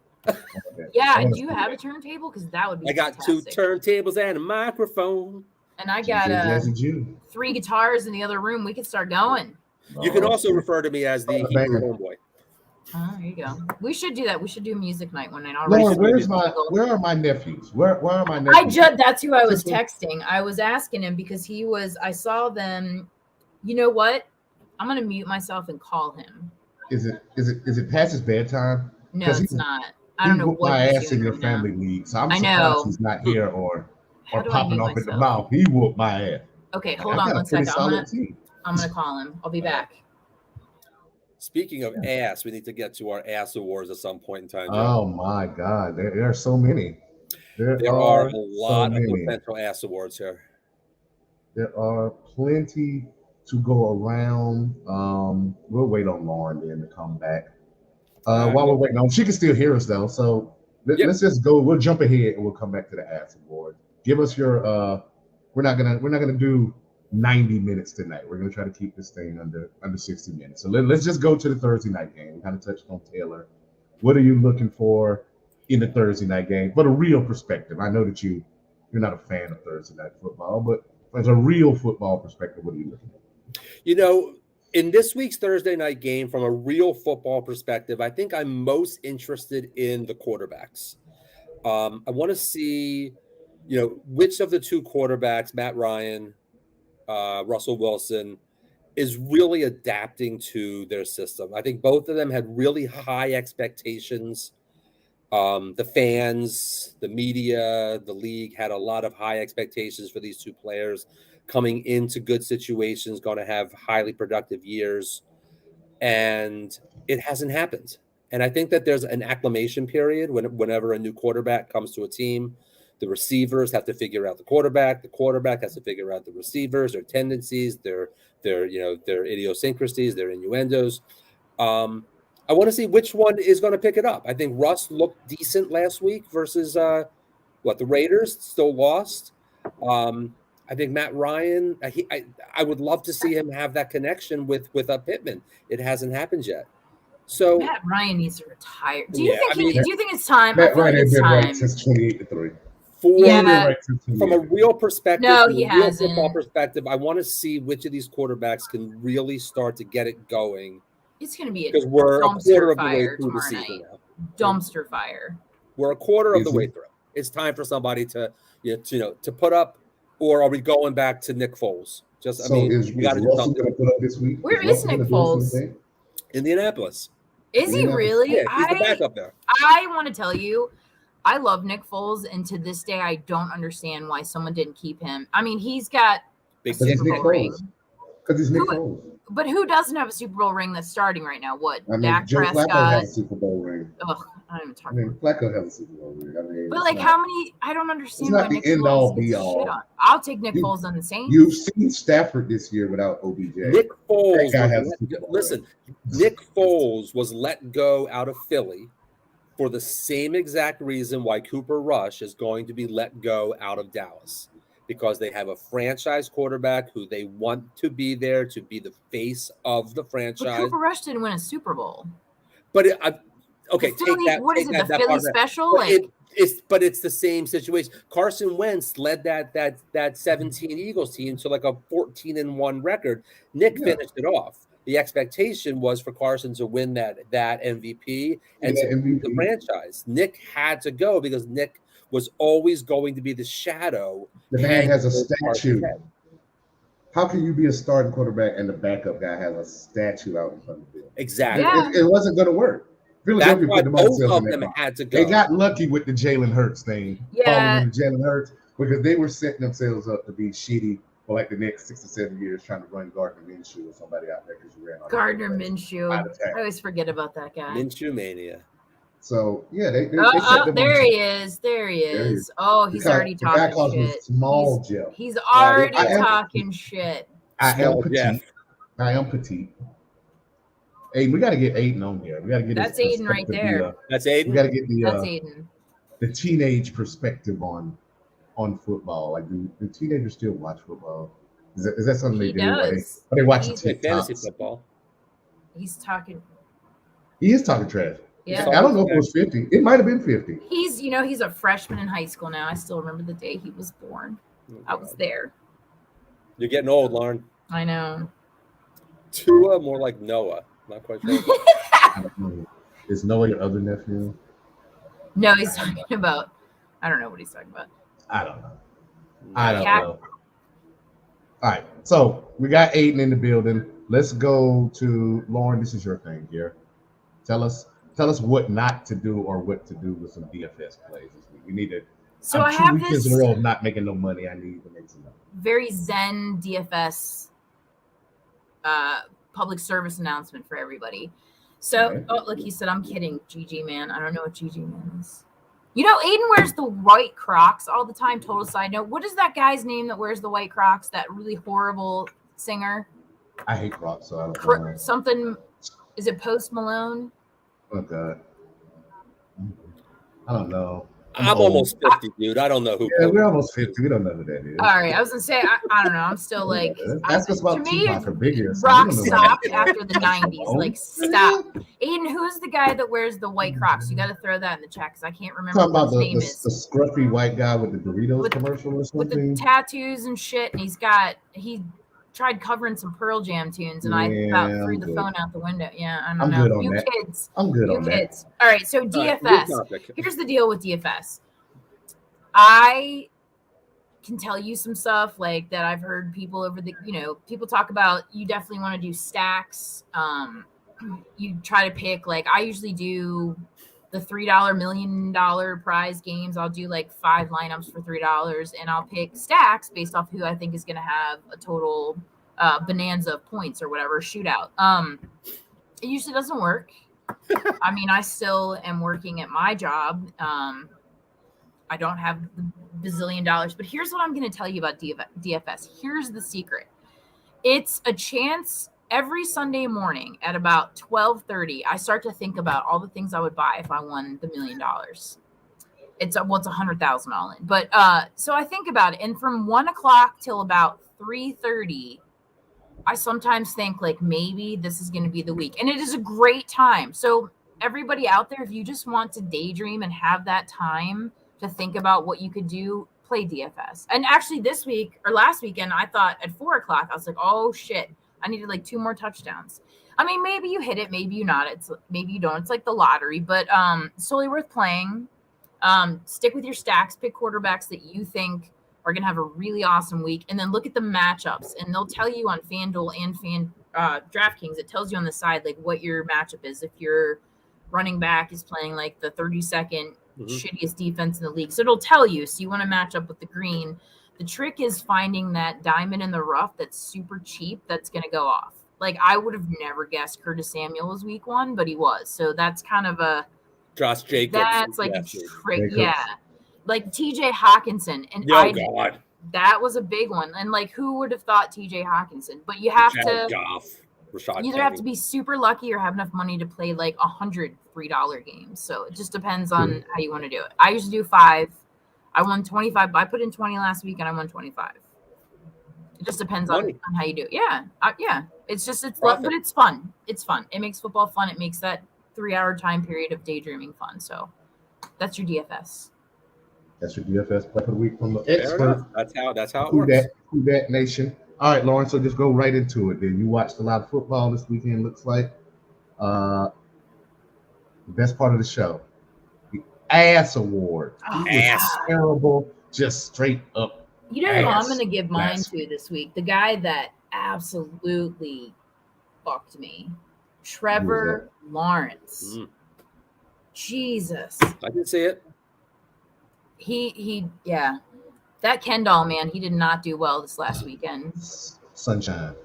Yeah, do you have a turntable? Because that would be. I got fantastic. 2 turntables and a microphone. And I got 3 guitars in the other room. We could start going. You can also refer to me as the Hebrew homeboy. Oh, there you go. We should do that. We should do music night one night. Lauren, where are my nephews? Where are my nephews? That's who I was texting. I was asking him because I saw them. You know what? I'm gonna mute myself and call him. Is it past his bedtime? No, it's not. I don't know what my ass in your family league, so I'm surprised he's not here or popping off at the mouth. He whooped my ass. Okay, hold on one second. I'm gonna call him. I'll be back. Speaking of ass, we need to get to our ass awards at some point in time. Oh my God, there are so many. There are a lot of potential ass awards here. There are plenty to go around. We'll wait on Lauren then to come back. While we're waiting on, she can still hear us though. So let's just go. We'll jump ahead and we'll come back to the ass award. Give us your. We're not gonna do 90 minutes tonight. We're going to try to keep this thing under 60 minutes. So let's just go to the Thursday night game. We kind of touched on Taylor. What are you looking for in the Thursday night game? But a real perspective. I know that you're not a fan of Thursday night football, but as a real football perspective, what are you looking at? You know, in this week's Thursday night game, from a real football perspective, I think I'm most interested in the quarterbacks. I want to see, which of the 2 quarterbacks, Matt Ryan, Russell Wilson, is really adapting to their system. I think both of them had really high expectations. The fans, the media, the league had a lot of high expectations for these 2 players coming into good situations, going to have highly productive years. And it hasn't happened. And I think that there's an acclimation period whenever a new quarterback comes to a team. The receivers have to figure out the quarterback has to figure out the receivers, their tendencies, their idiosyncrasies, their innuendos. I want to see which one is going to pick it up. I think Russ looked decent last week versus the Raiders, still lost. I think Matt Ryan, I would love to see him have that connection with Pittman. It hasn't happened yet. So Matt Ryan needs to retire. Do you think it's time? Matt Ryan has been right since 28-3. From a real perspective, football perspective, I want to see which of these quarterbacks can really start to get it going. It's going to be because we're a quarter of the way through the season now. Dumpster fire. We're a quarter of the way through. It's time for somebody to put up, or are we going back to Nick Foles? We got to do something. Going to put up this week? Where is Nick Foles? Indianapolis. Is he really? Yeah, he's the backup there. I want to tell you, I love Nick Foles, and to this day, I don't understand why someone didn't keep him. I mean, he's got Big a Because he's Super Nick Bowl ring. Foles. Because he's Nick Who- Foles. But who doesn't have a Super Bowl ring that's starting right now? What? I mean, Dak Joe Flacco Prescott? has a Super Bowl ring. Ugh, I don't even talk I mean, about Flacco has a Super Bowl ring. I mean, But it's like, not- how many? I don't understand it's why not the Nick end Foles all, gets be shit all. on. I'll take Nick You- Foles on the Saints. You've seen Stafford this year without OBJ. Nick Foles. That guy was has a let- Super Bowl listen, Nick Foles was let go out of Philly for the same exact reason why Cooper Rush is going to be let go out of Dallas, because they have a franchise quarterback who they want to be there to be the face of the But franchise. Cooper Rush didn't win a Super Bowl. But okay, The Philly, take that. what take is it? that, The that Philly part of that. special? But Like, it's the same situation. Carson Wentz led that 17 Eagles team to like a 14-1 record. Nick Yeah. finished it off. The expectation was for Carson to win that MVP and Yeah, to beat the MVP. franchise. Nick had to go because Nick was always going to be the shadow. The man hanging has a over Carson's statue. head. How can you be a starting quarterback and the backup guy has a statue out in front of him? Exactly. Yeah. It wasn't going to work. That's Philadelphia why put them on both themselves of in that them box. had to go. They got lucky with the Jalen Hurts thing, Yeah. calling him Jalen Hurts, because they were setting themselves up to be shitty for like the next 6 or 7 years, trying to run Gardner Minshew or somebody out there because you ran on Gardner out Minshew. of town. I always forget about that guy. Minshew mania. So yeah, they set Oh, them there on. he is. There he There he is. Oh, he's already The guy talking calls me shit. Small Jeff. He's already I am- talking shit. I am Small petite. Jeff. I am petite. Hey, we got to get Aiden on here. We got to get That's his Aiden right perspective, there. That's we Aiden. got to get That's Aiden. the teenage perspective on football. Like, do teenagers still watch football? Is that something He they do? does. Are they watching He's Like fantasy TikToks? football. He's talking. He is talking trash. Yeah. I don't know if it was 50. It might have been 50. He's a freshman in high school now. I still remember the day he was born. I was there. You're getting old, Lauren. I know. Tua, more like Noah. Not quite sure. I don't know. Is Noah your other nephew? No, he's talking about. I don't know what he's talking about. I don't know. I don't Cat- know. All right. So we got Aiden in the building. Let's go to Lauren. This is your thing here. Tell us what not to do or what to do with some DFS plays this week. We need to. So I'm I 2 have weekends this in a row of not making no money. I need to make some money. very zen DFS public service announcement for everybody. So, Okay. oh, look, he said, I'm kidding, GG man. I don't know what GG man is. You know, Aiden wears the white Crocs all the time. Total side note. What is that guy's name that wears the white Crocs? That really horrible singer? I hate rock, so I don't know. Something, is it Post Malone? Oh God. I don't know. I'm almost 50, dude. I don't know who. Yeah, we're almost 50. We don't know who that is. All right, I was gonna say I don't know. I'm still like, Ask us about to me, Tupac or Biggie or something. rock We don't know stopped that. after the 90s. Like, stop. Aiden, who's the guy that wears the white Crocs? You got to throw that in the chat because I can't remember Talking what about his name the is. scruffy white guy with the Doritos With- commercial or With the something. tattoos and shit, and he tried covering some Pearl Jam tunes, and I about Yeah, threw I'm the good. phone out the window. Yeah, I don't I'm know. good on You that. kids, I'm good you on that. kids. All right, so All right, DFS. good topic. Here's the deal with DFS. I can tell you some stuff like that I've heard people people talk about. You definitely want to do stacks. You try to pick, like, I usually do the $3 $1 million prize games. I'll do like 5 lineups for $3, and I'll pick stacks based off who I think is going to have a total bonanza of points or whatever shootout. It usually doesn't work. I mean, I still am working at my job. I don't have the bazillion dollars, but here's what I'm going to tell you about DFS. Here's the secret. It's a chance every Sunday morning at about 12:30. I start to think about all the things I would buy if I won the $1 million. It's $100,000 all in. But so I think about it, and from 1 o'clock till about 3:30, I sometimes think like maybe this is going to be the week, and it is a great time. So everybody out there, if you just want to daydream and have that time to think about what you could do, play DFS. And actually this week or last weekend, I thought at 4 o'clock, I was like, oh shit, I needed like 2 more touchdowns. I mean, maybe you hit it, maybe you not. Maybe you don't. It's like the lottery, but it's totally worth playing. Stick with your stacks, pick quarterbacks that you think are going to have a really awesome week, and then look at the matchups, and they'll tell you on FanDuel and DraftKings, it tells you on the side like what your matchup is. If your running back is playing like the 32nd shittiest defense in the league, so it'll tell you. So you want to match up with the green. The trick is finding that diamond in the rough that's super cheap that's going to go off. Like I would have never guessed Curtis Samuel was week 1, but he was. So that's kind of a Josh Jacobs. That's like a trick, yeah. Like TJ Hawkinson, and God, that was a big one. And like, who would have thought TJ Hawkinson? But you have to either have to be super lucky or have enough money to play like 100 $3 games. So it just depends on how you want to do it. I used to do 5. I won 25. I put in 20 last week and I won 25. It just depends on how you do it. Yeah. Yeah. It's but it's fun. It's fun. It makes football fun. It makes that 3-hour time period of daydreaming fun. So that's your DFS. That's your DFS play for the week from the expert. That's how it works. Who that nation. All right, Lauren. So just go right into it. Then you watched a lot of football this weekend. Looks like the best part of the show, the ass award. Terrible, just straight up. You know who I'm going to give mine to this week? The guy that absolutely fucked me, Trevor Lawrence. Jesus, I can see it. Yeah. That Ken doll, man, he did not do well this last weekend. Sunshine.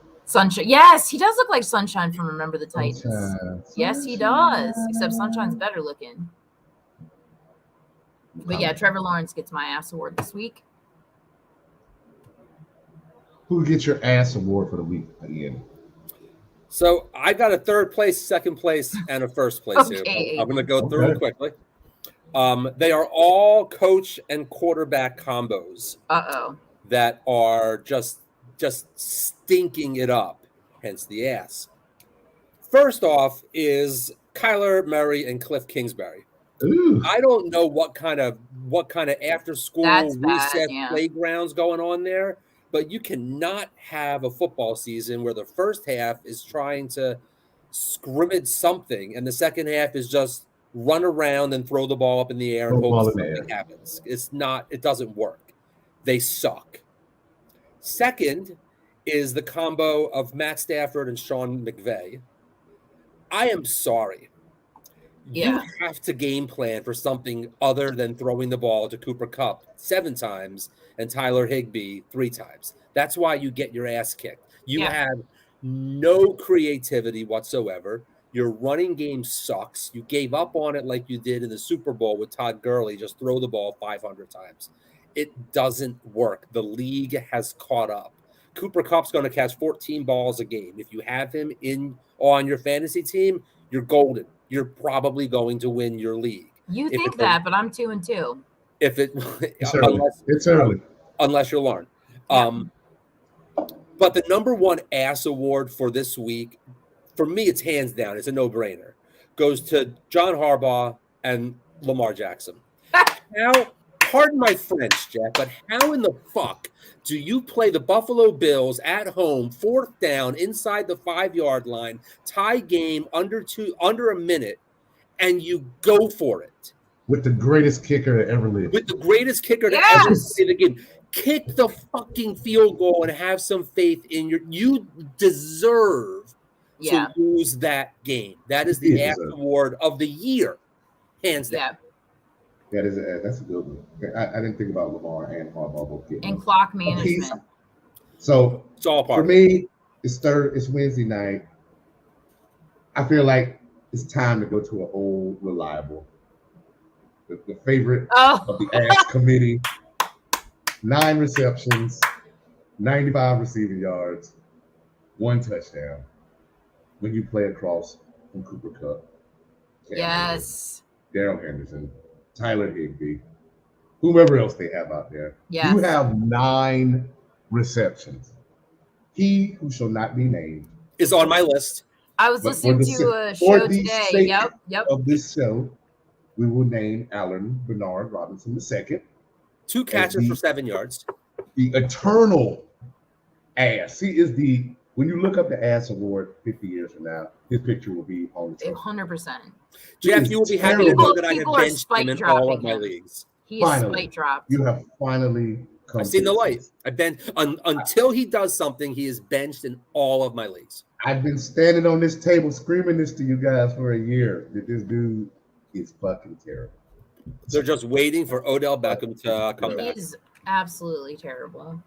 Yes, he does look like Sunshine from Remember the Titans. Sunshine. Yes, he does. Except Sunshine's better looking. But yeah, Trevor Lawrence gets my ass award this week. Who gets your ass award for the week again? So I got a 3rd place, 2nd place, and a 1st place here. I'm going to go through them quickly. They are all coach and quarterback combos. That are just stinking it up, hence the ass. First off is Kyler Murray and Cliff Kingsbury. Ooh. I don't know what kind of after school recess playgrounds going on there, but you cannot have a football season where the first half is trying to scrimmage something and the second half is just run around and throw the ball up in the air and hope something happens. It doesn't work. They suck. Second is the combo of Matt Stafford and Sean McVeigh. I am sorry. You have to game plan for something other than throwing the ball to Cooper Kupp 7 times and Tyler Higbee 3 times. That's why you get your ass kicked. You have no creativity whatsoever. Your running game sucks. You gave up on it like you did in the Super Bowl with Todd Gurley. Just throw the ball 500 times. It doesn't work. The league has caught up. Cooper Kupp's going to catch 14 balls a game. If you have him on your fantasy team, you're golden. You're probably going to win your league. You think that, but I'm 2-2. It's early. Unless you're Lauren. But the number 1 ass award for this week, for me, it's hands down. It's a no-brainer. Goes to John Harbaugh and Lamar Jackson. Now, pardon my French, Jack, but how in the fuck do you play the Buffalo Bills at home, 4th down, inside the 5-yard line, tie game under a minute, and you go for it? With the greatest kicker to ever live. With the greatest kicker to ever play the game. Kick the fucking field goal and have some faith in you deserve to lose that game. That is the ass award of the year, hands down. That's a good one. I didn't think about Lamar and Harbaugh both getting and clock management. So it's all part for me. It's Wednesday night. I feel like it's time to go to an old reliable, the favorite of the ass committee. 9 receptions, 95 receiving yards, 1 touchdown. When you play across from Cooper Kupp, Darrell Henderson, Tyler Higbee, whoever else they have out there. You have 9 receptions. He who shall not be named is on my list. I was listening to a show today. Yep. Of this show, we will name Allen Bernard Robinson II. 2 catches for 7 yards. The eternal ass. He is when you look up the ass award 50 years from now, his picture will be on the 100%. Jeff, you will be happy to know that I have benched him in all of my leagues. He is spite dropped. You have finally come I've seen to the the light. Saints. I've been until he does something. He is benched in all of my leagues. I've been standing on this table screaming this to you guys for a year that this dude is fucking terrible. They're just waiting for Odell Beckham to come He back. is absolutely terrible.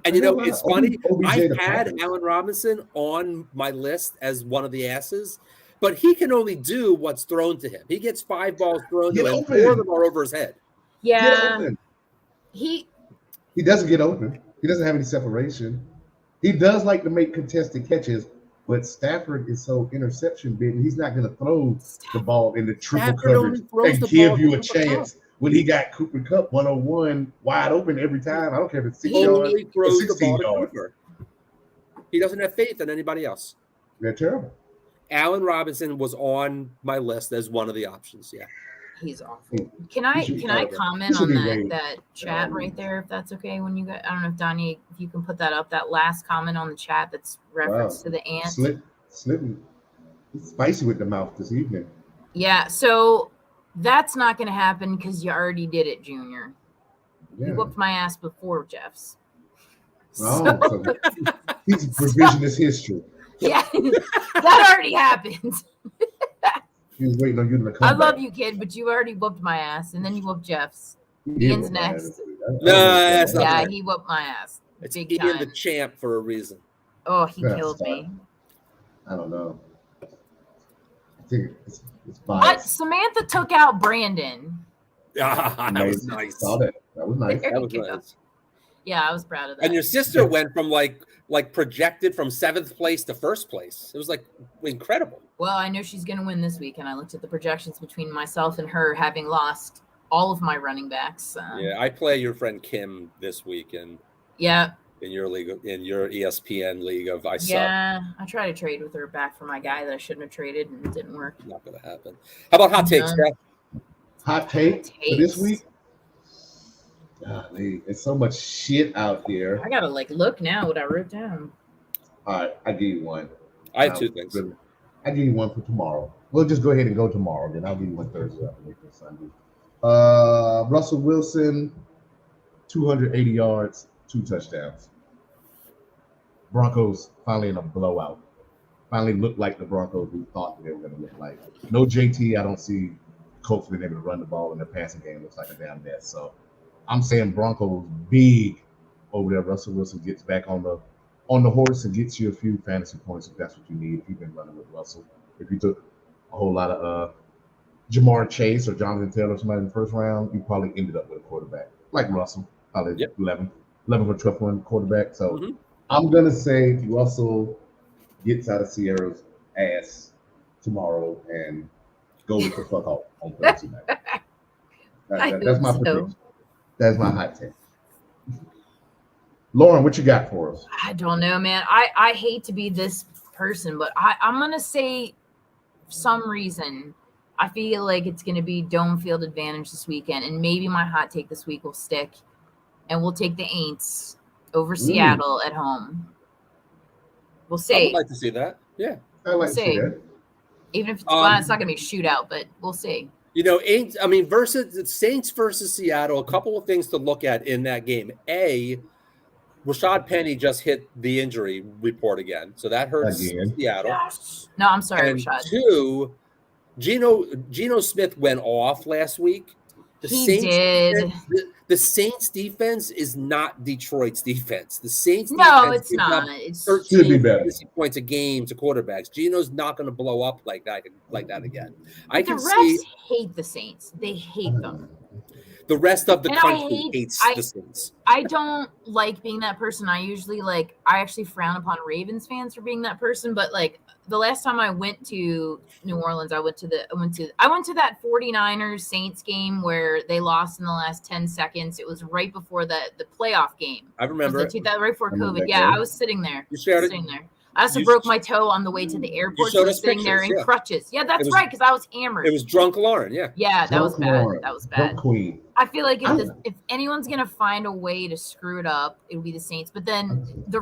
And you know, it's funny. OBJ I the had Packers. Allen Robinson on my list as one of the asses, but he can only do what's thrown to him. He gets 5 balls thrown to Get him, open. 4 of them are over his head. Get Yeah, open. he He doesn't get open. He doesn't have any separation. He does like to make contested catches, but Stafford is so interception bitten. He's not going to throw the ball in the triple Stafford only coverage throws and the give ball you to a Cooper Kupp. chance when he got Cooper Kupp 101 wide open every time. I don't care if it's 6 yards Only or throws the 16 ball to yards. Cooper. He doesn't have faith in anybody else. They're terrible. Allen Robinson was on my list as one of the options. Yeah. he's awful. Can I should be comment should on be that waived. that chat right there, if that's okay? When you got, I don't know if Donnie, if you can put that up, that last comment on the chat that's reference to the ant. Slitting. It's spicy with the mouth this evening. Yeah, so that's not going to happen because you already did it, Junior. Yeah. You whooped my ass before Jeff's. Oh, so he's revisionist history. Yeah, that already happened. He was waiting on you to come I back. love you, kid, but you already whooped my ass, and then you whooped Jeff's. Ian's next. No, that's not Yeah, right. he whooped my ass. It's Big Ian time. the champ for a reason. Oh, he That's killed fine. me. I don't know. I think it's What? biased. Samantha took out Brandon. That was nice. Saw that. That was nice. There That you was go. nice. Yeah, I was proud of that. And your sister went from like projected from 7th place to 1st place. It was like incredible. Well, I know she's going to win this week, and I looked at the projections between myself and her, having lost all of my running backs. Yeah, I play your friend Kim this week in your league, in your ESPN league of I suck. Yeah, I tried to trade with her back for my guy that I shouldn't have traded, and it didn't work. Not going to happen. How about hot takes, Jeff? Hot take for this Takes. week? Golly, there's so much shit out here. I got to look now what I wrote down. All right, I give you one. I have 2 things. I give you one for tomorrow. We'll just go ahead and go tomorrow. Then I'll give you one Thursday after make it Sunday. Russell Wilson, 280 yards, 2 touchdowns. Broncos finally in a blowout. Finally looked like the Broncos we thought they were going to look like. No JT. I don't see Colts being able to run the ball, and their passing game looks like a damn mess. So I'm saying Broncos big over there. Russell Wilson gets back on the horse and gets you a few fantasy points if that's what you need. If you've been running with Russell, if you took a whole lot of Jamar Chase or Jonathan Taylor, somebody in the first round, you probably ended up with a quarterback like Russell, probably 11 or 12th one quarterback. So I'm gonna say Russell gets out of Sierra's ass tomorrow and goes the fuck off on Thursday night. That's my prediction. That's my hot take. Lauren, what you got for us? I don't know, man. I hate to be this person, but I'm going to say for some reason, I feel like it's going to be dome field advantage this weekend, and maybe my hot take this week will stick, and we'll take the Aints over Seattle at home. We'll see. I would like to see that. Yeah. I like to see that. Even if it's not going to be a shootout, but we'll see. You know, versus Saints versus Seattle, a couple of things to look at in that game. A, Rashad Penny just hit the injury report again, so that hurts Seattle. Yes. No, I'm sorry, And Rashad. 2, Geno Smith went off last week. The Saints defense is not Detroit's defense. The Saints defense it's not. It's 13 fantasy points a game to quarterbacks. Geno's not going to blow up like that again. The refs hate the Saints. They hate them. The rest of the country hates the Saints. I don't like being that person. I actually frown upon Ravens fans for being that person. But like the last time I went to New Orleans, I went to that 49ers Saints game where they lost in the last 10 seconds. It was right before the playoff game. I remember right before COVID. Yeah, I was sitting there. You shared sitting there. I also broke my toe on the way to the airport. So I was sitting there in crutches. Yeah, that's right, because I was hammered. It was drunk Lauren, yeah. Yeah, that was bad. That was bad. Queen. I feel like if anyone's gonna find a way to screw it up, it would be the Saints. But then the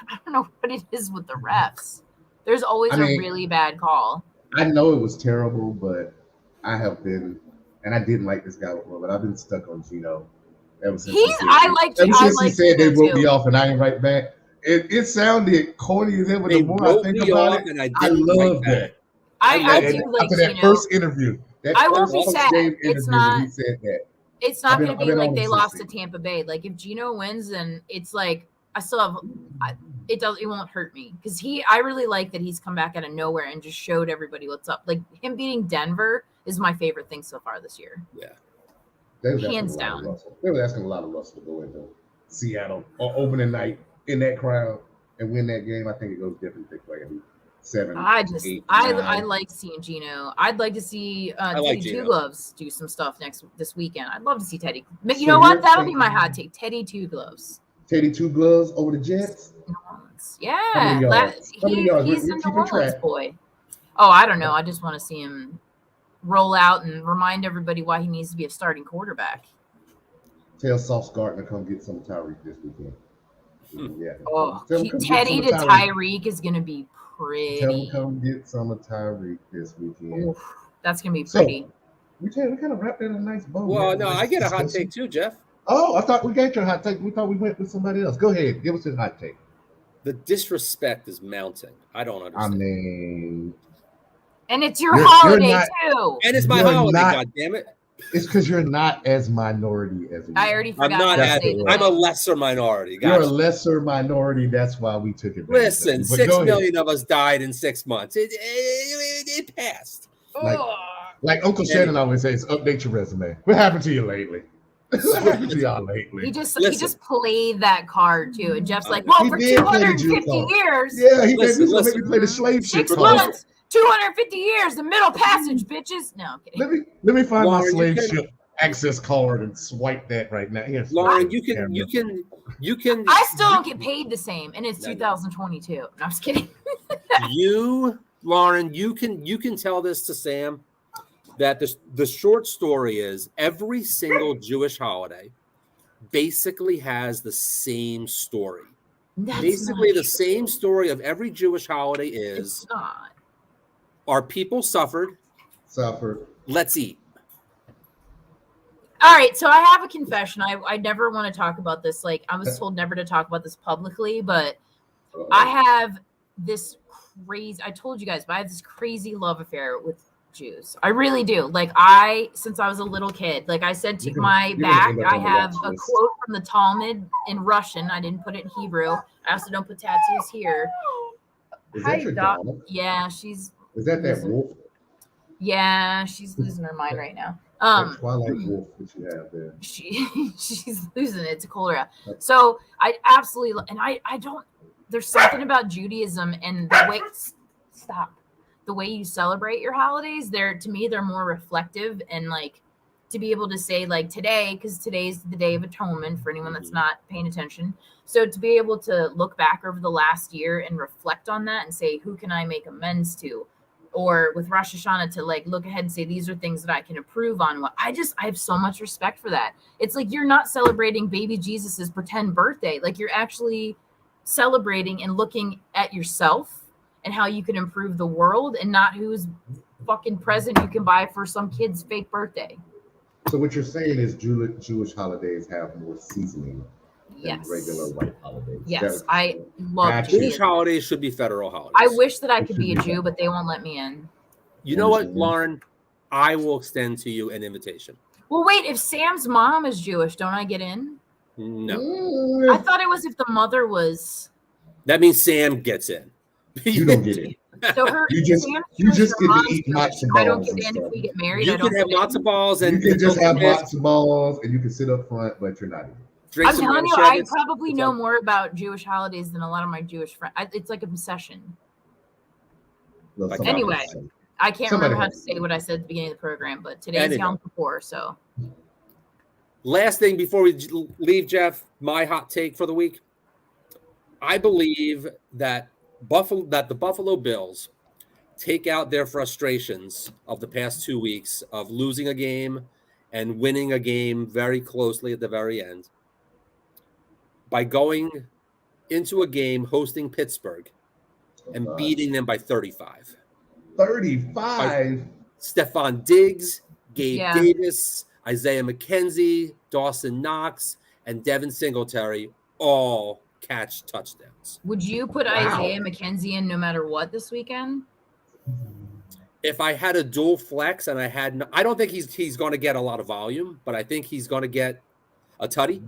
I don't know what it is with the refs. There's always a really bad call. I know it was terrible, but I have been, and I didn't like this guy before, but I've been stuck on Geno Ever since I he said they Gino wrote me too. off and I ain't right back. It sounded corny as hell, but They the more I wrote think me about off it, and I I didn't write love back. that. I love do that. like After that Gino. first interview, I won't be sad. post-game It's interview when not. he said that. It's not going to be like on they him lost since to Tampa Bay. Like if Gino wins, then it's like I still have. It won't hurt me because I really like that he's come back out of nowhere and just showed everybody what's up. Like him beating Denver is my favorite thing so far this year. Yeah. They was Hands asking a lot down. of Russell. They were asking a lot of Russell to go into Seattle on opening night in that crowd and win that game. I think it goes different if they play in 7, I 8, I 9. like seeing Gino. I'd like to see like Teddy Gino. Two Gloves do some stuff this weekend. I'd love to see Teddy. But you So know what? you're That'll be saying- my hot take. Teddy Two Gloves. Teddy Two Gloves over the Jets. Yeah, How many yards? How many yards? he's We're a New keeping Orleans track. boy. Oh, I don't know. I just want to see him roll out and remind everybody why he needs to be a starting quarterback. Tell Sauce Gardner to come get some Tyreek this weekend. Yeah. Oh, Tell him come get Teddy some to of Tyreek. Tyreek is going to be Tell him pretty. come get some of Tyreek this weekend. Oof, that's going to be So, pretty. we kind of wrapped that in a nice bow. Well, man. no, Nice I get a hot discussion. take too, Jeff. Oh, I thought we got your hot take. We thought we went with somebody else. Go ahead. Give us your hot take. The disrespect is mounting. I don't I understand. mean, And it's your you're holiday, not- too. And it's my You're holiday, not- God damn it. it's because you're not as minority as I already I'm forgot not how to That's say the the word. I'm a name. lesser minority. You're a Gotcha. lesser minority. That's why we took it. Listen, But 6 go ahead. million of us died in 6 months. It passed. Like- Ugh. Like Uncle Shannon always says, update your resume. What happened to you lately? What happened to y'all lately? He just Listen. played that card too, and Jeff's like, He "Well, for did play the Jew 250 card. years, Yeah, he Listen, made me play the slave shit 6 card. months, 250 years, the Middle Passage, bitches." No, I'm kidding. Let me find my Lauren, slave you can- ship access card and swipe that right now. Yes, Lauren, you can I still don't get paid the same, and it's No, no. 2022. No, I'm just kidding. Lauren, you can tell this to Sam that the short story is every single Jewish holiday basically has the same story. That's Basically, not the true. same story of every Jewish holiday is It's not. our people suffered. Let's eat. All right, so I have a confession. I never want to talk about this. Like, I was told never to talk about this publicly, but I have this crazy, I told you guys, but I have this crazy love affair with Jews. I really do. Like, since I was a little kid, like I said to my back, I have a quote from the Talmud in Russian. I didn't put it in Hebrew. I also don't put tattoos here. Is that your dog? Yeah, she's. Is that wolf? Yeah, she's losing her mind right now. That Twilight wolf that you have there. She's losing it. It's a colder out. So I absolutely, and I don't. There's something about Judaism and the way you celebrate your holidays. To me, they're more reflective, and like to be able to say like today, because today's the Day of Atonement for anyone that's not paying attention. So to be able to look back over the last year and reflect on that and say, who can I make amends to? Or with Rosh Hashanah to like look ahead and say, these are things that I can improve on. I have so much respect for that. It's like, you're not celebrating baby Jesus's pretend birthday. Like, you're actually celebrating and looking at yourself and how you can improve the world, and not whose fucking present you can buy for some kid's fake birthday. So what you're saying is Jewish holidays have more seasoning than Yes. regular white holidays. Yes, I love Gotcha. Jewish Judaism. holidays should be federal holidays. I wish that I could It be a should be Jew, that. but they won't let me in. You know what, Lauren? I will extend to you an invitation. Well, wait, if Sam's mom is Jewish, don't I get in? No. I thought it was if the mother was. That means Sam gets in. You don't get it. So her. You just Sam's you Jewish, just her get to mom's eat Jewish. matzo I don't balls get and in if stuff. we get married. You I don't can have get in. matzo balls and You can just have drink matzo balls and you can sit up front, but you're not in. I'm some telling you, Manchettes. I probably It's know all- more about Jewish holidays than a lot of my Jewish friends. It's like an obsession. Well, Like, somebody anyway. has to say. I can't Somebody remember how has to to say say. what I said at the beginning of the program, but today's Anyway. Yom Kippur, so. Last thing before we leave, Jeff, my hot take for the week. I believe that the Buffalo Bills take out their frustrations of the past 2 weeks of losing a game and winning a game very closely at the very end by going into a game hosting Pittsburgh and beating them by 35. 35. Stephon Diggs, Gabe Yeah. Davis. Isaiah McKenzie, Dawson Knox, and Devin Singletary all catch touchdowns. Would you put Isaiah McKenzie in no matter what this weekend? If I had a dual flex and I don't think he's going to get a lot of volume, but I think he's going to get a tutty.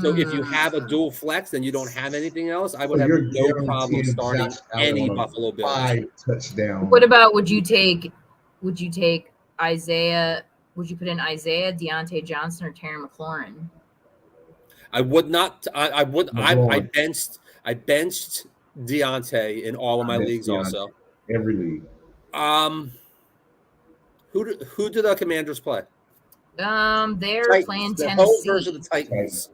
So if you have a dual flex, then you don't have anything else. I would have no problem starting any Buffalo Bills. 5 touchdown. What about would you take Isaiah? Would you put in Isaiah, Deontay Johnson, or Terry McLaurin? I would not. I would. I benched Deontay in all of my leagues Deontay. also. Every league. Who do the Commanders play? They're Titans. playing The Tennessee. home version of the Titans.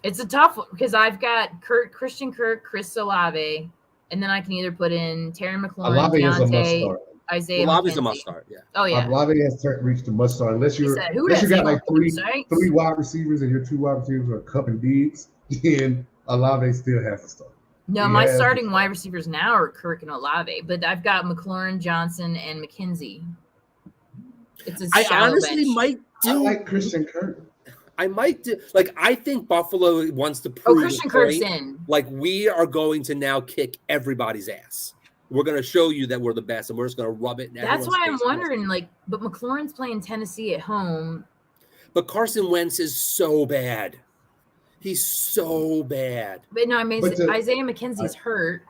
It's a tough one because I've got Christian Kirk, Chris Olave, and then I can either put in Terry McLaurin, Olave is a must Deontay, start. Isaiah Olave's McKenzie. a must start. Yeah. Oh yeah. Olave has reached a must start unless you got like three wide receivers and your 2 wide receivers are Cup and Deeds. Then Olave still has to start. No, my starting wide receivers now are Kirk and Olave, but I've got McLaurin, Johnson, and McKenzie. It's a I honestly bench. might do. I like Christian Kirk. I might do. Like I think Buffalo wants to prove. Christian Kirk's in. Like we are going to now kick everybody's ass. We're going to show you that we're the best, and we're just going to rub it. That's why I'm wondering. Like, but McLaurin's playing Tennessee at home. But Carson Wentz is so bad. He's so bad. But no, I mean Isaiah McKenzie's hurt.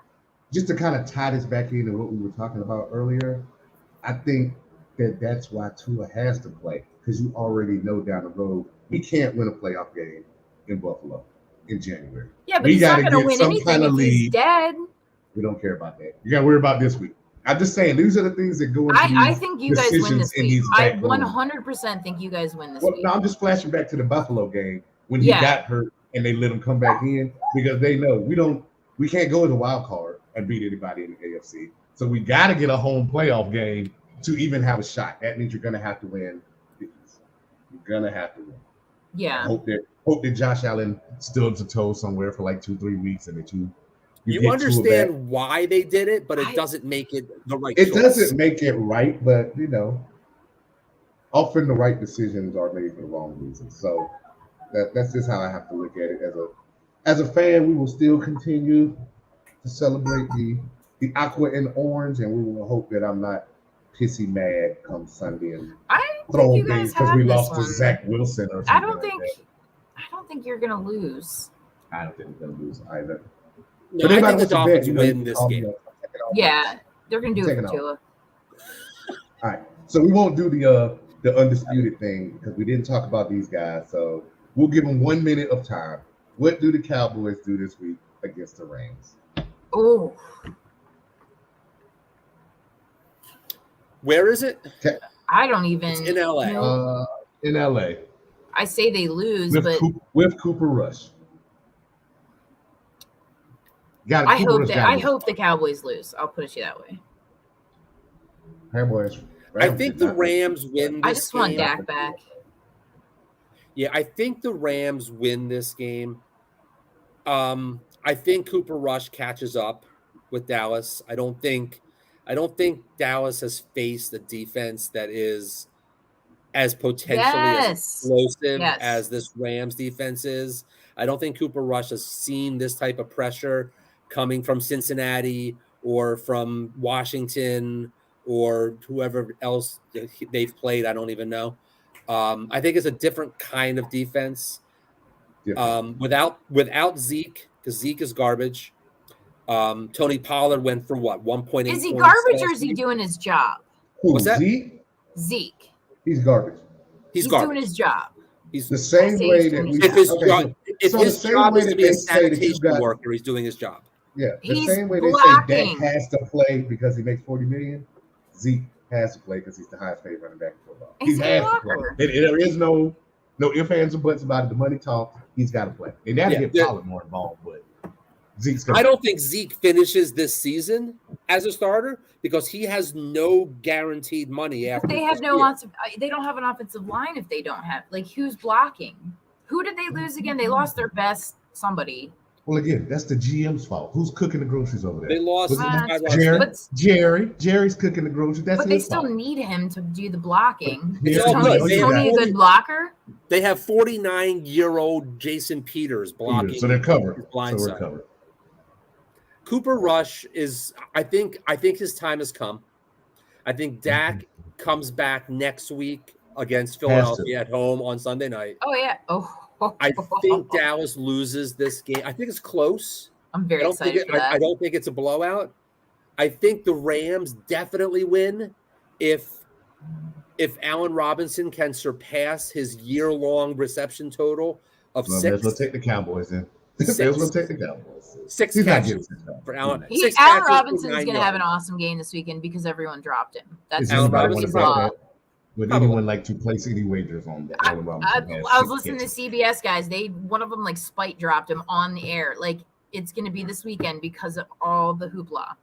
Just to kind of tie this back into what we were talking about earlier, I think that's why Tua has to play, because you already know down the road he can't win a playoff game in Buffalo in January. Yeah, but he's not going to win anything if he's dead. We don't care about that. You got to worry about this week. I'm just saying, these are the things that go into I think you guys win this week. I 100% think you guys win this week. No, I'm just flashing back to the Buffalo game when he got hurt and they let him come back in, because they know we can't go to the wild card and beat anybody in the AFC. So we got to get a home playoff game to even have a shot. That means you're going to have to win. You're going to have to win. Yeah. I hope that Josh Allen stubs a toe somewhere for like 2-3 weeks and you understand why they did it, but it doesn't make it the right choice. It doesn't make it right, but often the right decisions are made for the wrong reasons. So that's just how I have to look at it. As a fan, we will still continue to celebrate the aqua and orange, and we will hope that I'm not pissy mad come Sunday and throwing things because we lost to Zach Wilson or something. I don't think you're gonna lose. I don't think we're gonna lose either. No, I think the Dolphins win this game. Yeah, they're gonna do it for Tua. All right, so we won't do the undisputed thing because we didn't talk about these guys. So we'll give them 1 minute of time. What do the Cowboys do this week against the Rams? Oh, where is it? Okay. I don't even. It's in LA. In LA. I say they lose, with Cooper Rush. I hope the Cowboys lose. I'll put it to you that way. I think the Rams win this game. I just want Dak back. Yeah, I think the Rams win this game. I think Cooper Rush catches up with Dallas. I don't think Dallas has faced a defense that is as potentially as explosive as this Rams defense is. I don't think Cooper Rush has seen this type of pressure coming from Cincinnati or from Washington or whoever else they've played. I don't even know. I think it's a different kind of defense. Without Zeke, because Zeke is garbage. Tony Pollard went for what? 1.8. Is he garbage or is he doing his job? What's that? Zeke. He's garbage. He's doing his job. He's the same way that if his job is to be a sanitation worker, he's doing his job. Yeah, the he's same way they say Dak has to play because he makes $40 million. Zeke has to play because he's the highest paid running back in football. He has to play. There is no ifs, ands, or buts about it. The money talks. He's got to play. They got to get Pollard more involved, but Zeke's gonna. I don't think Zeke finishes this season as a starter because he has no guaranteed money after. They have they don't have an offensive line if they don't have who's blocking? Who did they lose again? They lost their best somebody. Well, again, that's the GM's fault. Who's cooking the groceries over there? They lost Was it not That's Tyrod fair. Jerry? But Jerry's cooking the groceries. That's but they his still fault. need him to do the blocking. It's Is all Tony, good. is They have Tony a 40 good blocker? They have 49-year-old Jason Peters blocking. So they're covered. his So blind we're side. covered. Cooper Rush is. I think his time has come. I think Dak comes back next week against Philadelphia at home on Sunday night. Oh yeah. I think Dallas loses this game. I think it's close. I'm very excited for that. I don't think it's a blowout. I think the Rams definitely win if Allen Robinson can surpass his year-long reception total of Well, 6. may as well take the Cowboys then. May as well take the Cowboys. 6 He's not catches getting 6 catches. for Allen. Allen 6 catches for Robinson's 9 going to have an yards. awesome game this weekend because everyone dropped him. That's Is Allen anybody want Murphy's to bet law. that? Would Probably. anyone like to place any wagers on that? Allen Robinson has I was 6 listening catches? to CBS guys. One of them like spite dropped him on the air. Like it's going to be this weekend because of all the hoopla.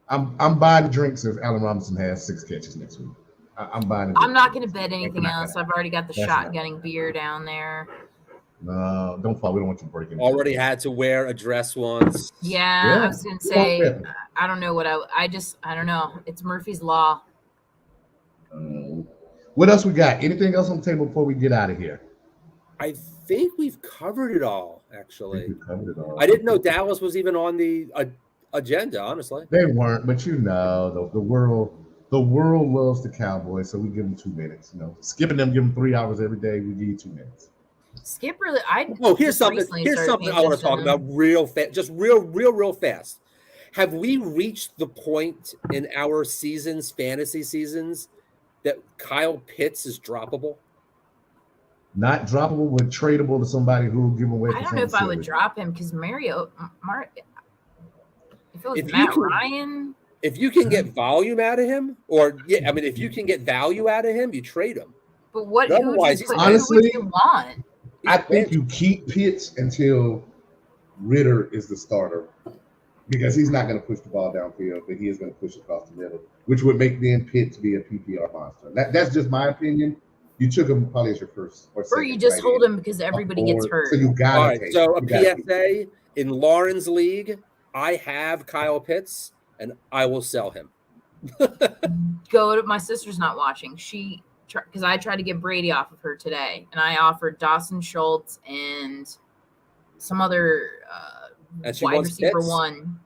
I'm buying drinks if Allen Robinson has 6 catches next week. I'm buying it. I'm not going to bet anything not else. gonna I've already got the That's not shotgunning beer down there. No, don't fall. We don't want you breaking. Already had to wear a dress once. Yeah, Yeah. I was going to say, I don't know what I don't know. It's Murphy's law. What else we got? Anything else on the table before we get out of here? I think we've covered it all, actually. We covered it all. I didn't know Dallas was even on the agenda, honestly. They weren't, but the world loves the Cowboys, so we give them 2 minutes. Skipping them, give them 3 hours every day. We give you 2 minutes. Skip really. Here's something I want to talk about real fast, just real fast. Have we reached the point in our fantasy seasons, that Kyle Pitts is droppable? Not droppable, but tradable to somebody who will give away. I don't know if I would drop him because if it was Ryan. If you can get volume out of him, if you can get value out of him, you trade him. But who honestly, would you want? I think you keep Pitts until Ritter is the starter, because he's not going to push the ball downfield, but he is going to push across the middle, which would make then Pitts be a PPR monster. That's just my opinion. You took him probably as your first or second. Or you just hold him because everybody gets hurt. So you got to So a PSA in Lauren's league, I have Kyle Pitts, and I will sell him. My sister's not watching. Because I tried to get Brady off of her today, and I offered Dawson Schultz and some other wide receiver Pitts? One.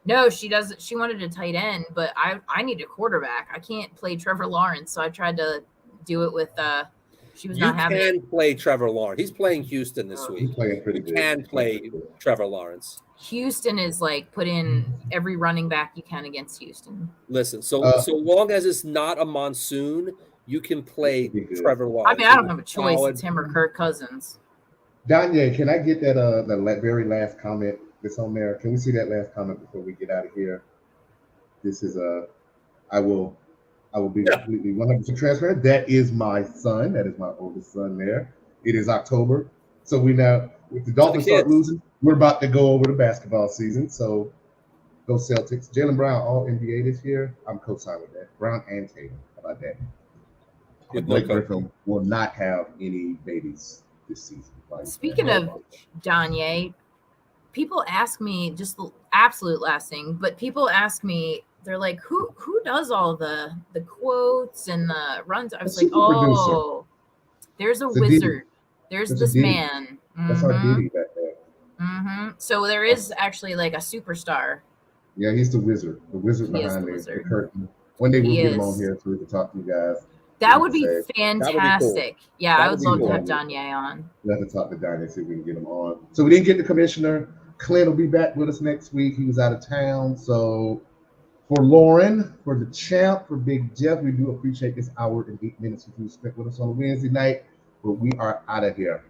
No, she doesn't. She wanted a tight end, but I need a quarterback. I can't play Trevor Lawrence, so I tried to do it with. She was not having. You can play Trevor Lawrence. He's playing Houston this week. He's playing pretty good. You can play Trevor Lawrence. Houston is like put in every running back you can against Houston. Listen, so long as it's not a monsoon, you can play Trevor Lawrence. I mean, I don't have a choice. It's him or Kirk Cousins. Danye, can I get that the very last comment that's on there? Can we see that last comment before we get out of here? This is I will be completely 100% transparent. That is my son. That is my oldest son there. It is October. So we now, if the Dolphins start losing, we're about to go over the basketball season. So go Celtics. Jalen Brown, all NBA this year. I'm co-signing with that. Brown and Tatum. How about that? Blake Griffin will not have any babies this season. Speaking of Danye, people ask me, just the absolute last thing, but people ask me, they're like, who does all the quotes and the runs? I was like, there's a wizard. There's this man. That's our Diddy back there. So there is actually like a superstar. Yeah, he's the wizard. The wizard behind the curtain. One day we'll get him on here so we can talk to you guys. That would be fantastic. That would be cool. Yeah, I would love to have Danye on. We'll have to talk to Danye, see if we can get him on. So we didn't get the commissioner. Clint will be back with us next week. He was out of town. So for Lauren, for the champ, for Big Jeff, we do appreciate this hour and 8 minutes that you spent with us on a Wednesday night. But we are out of here.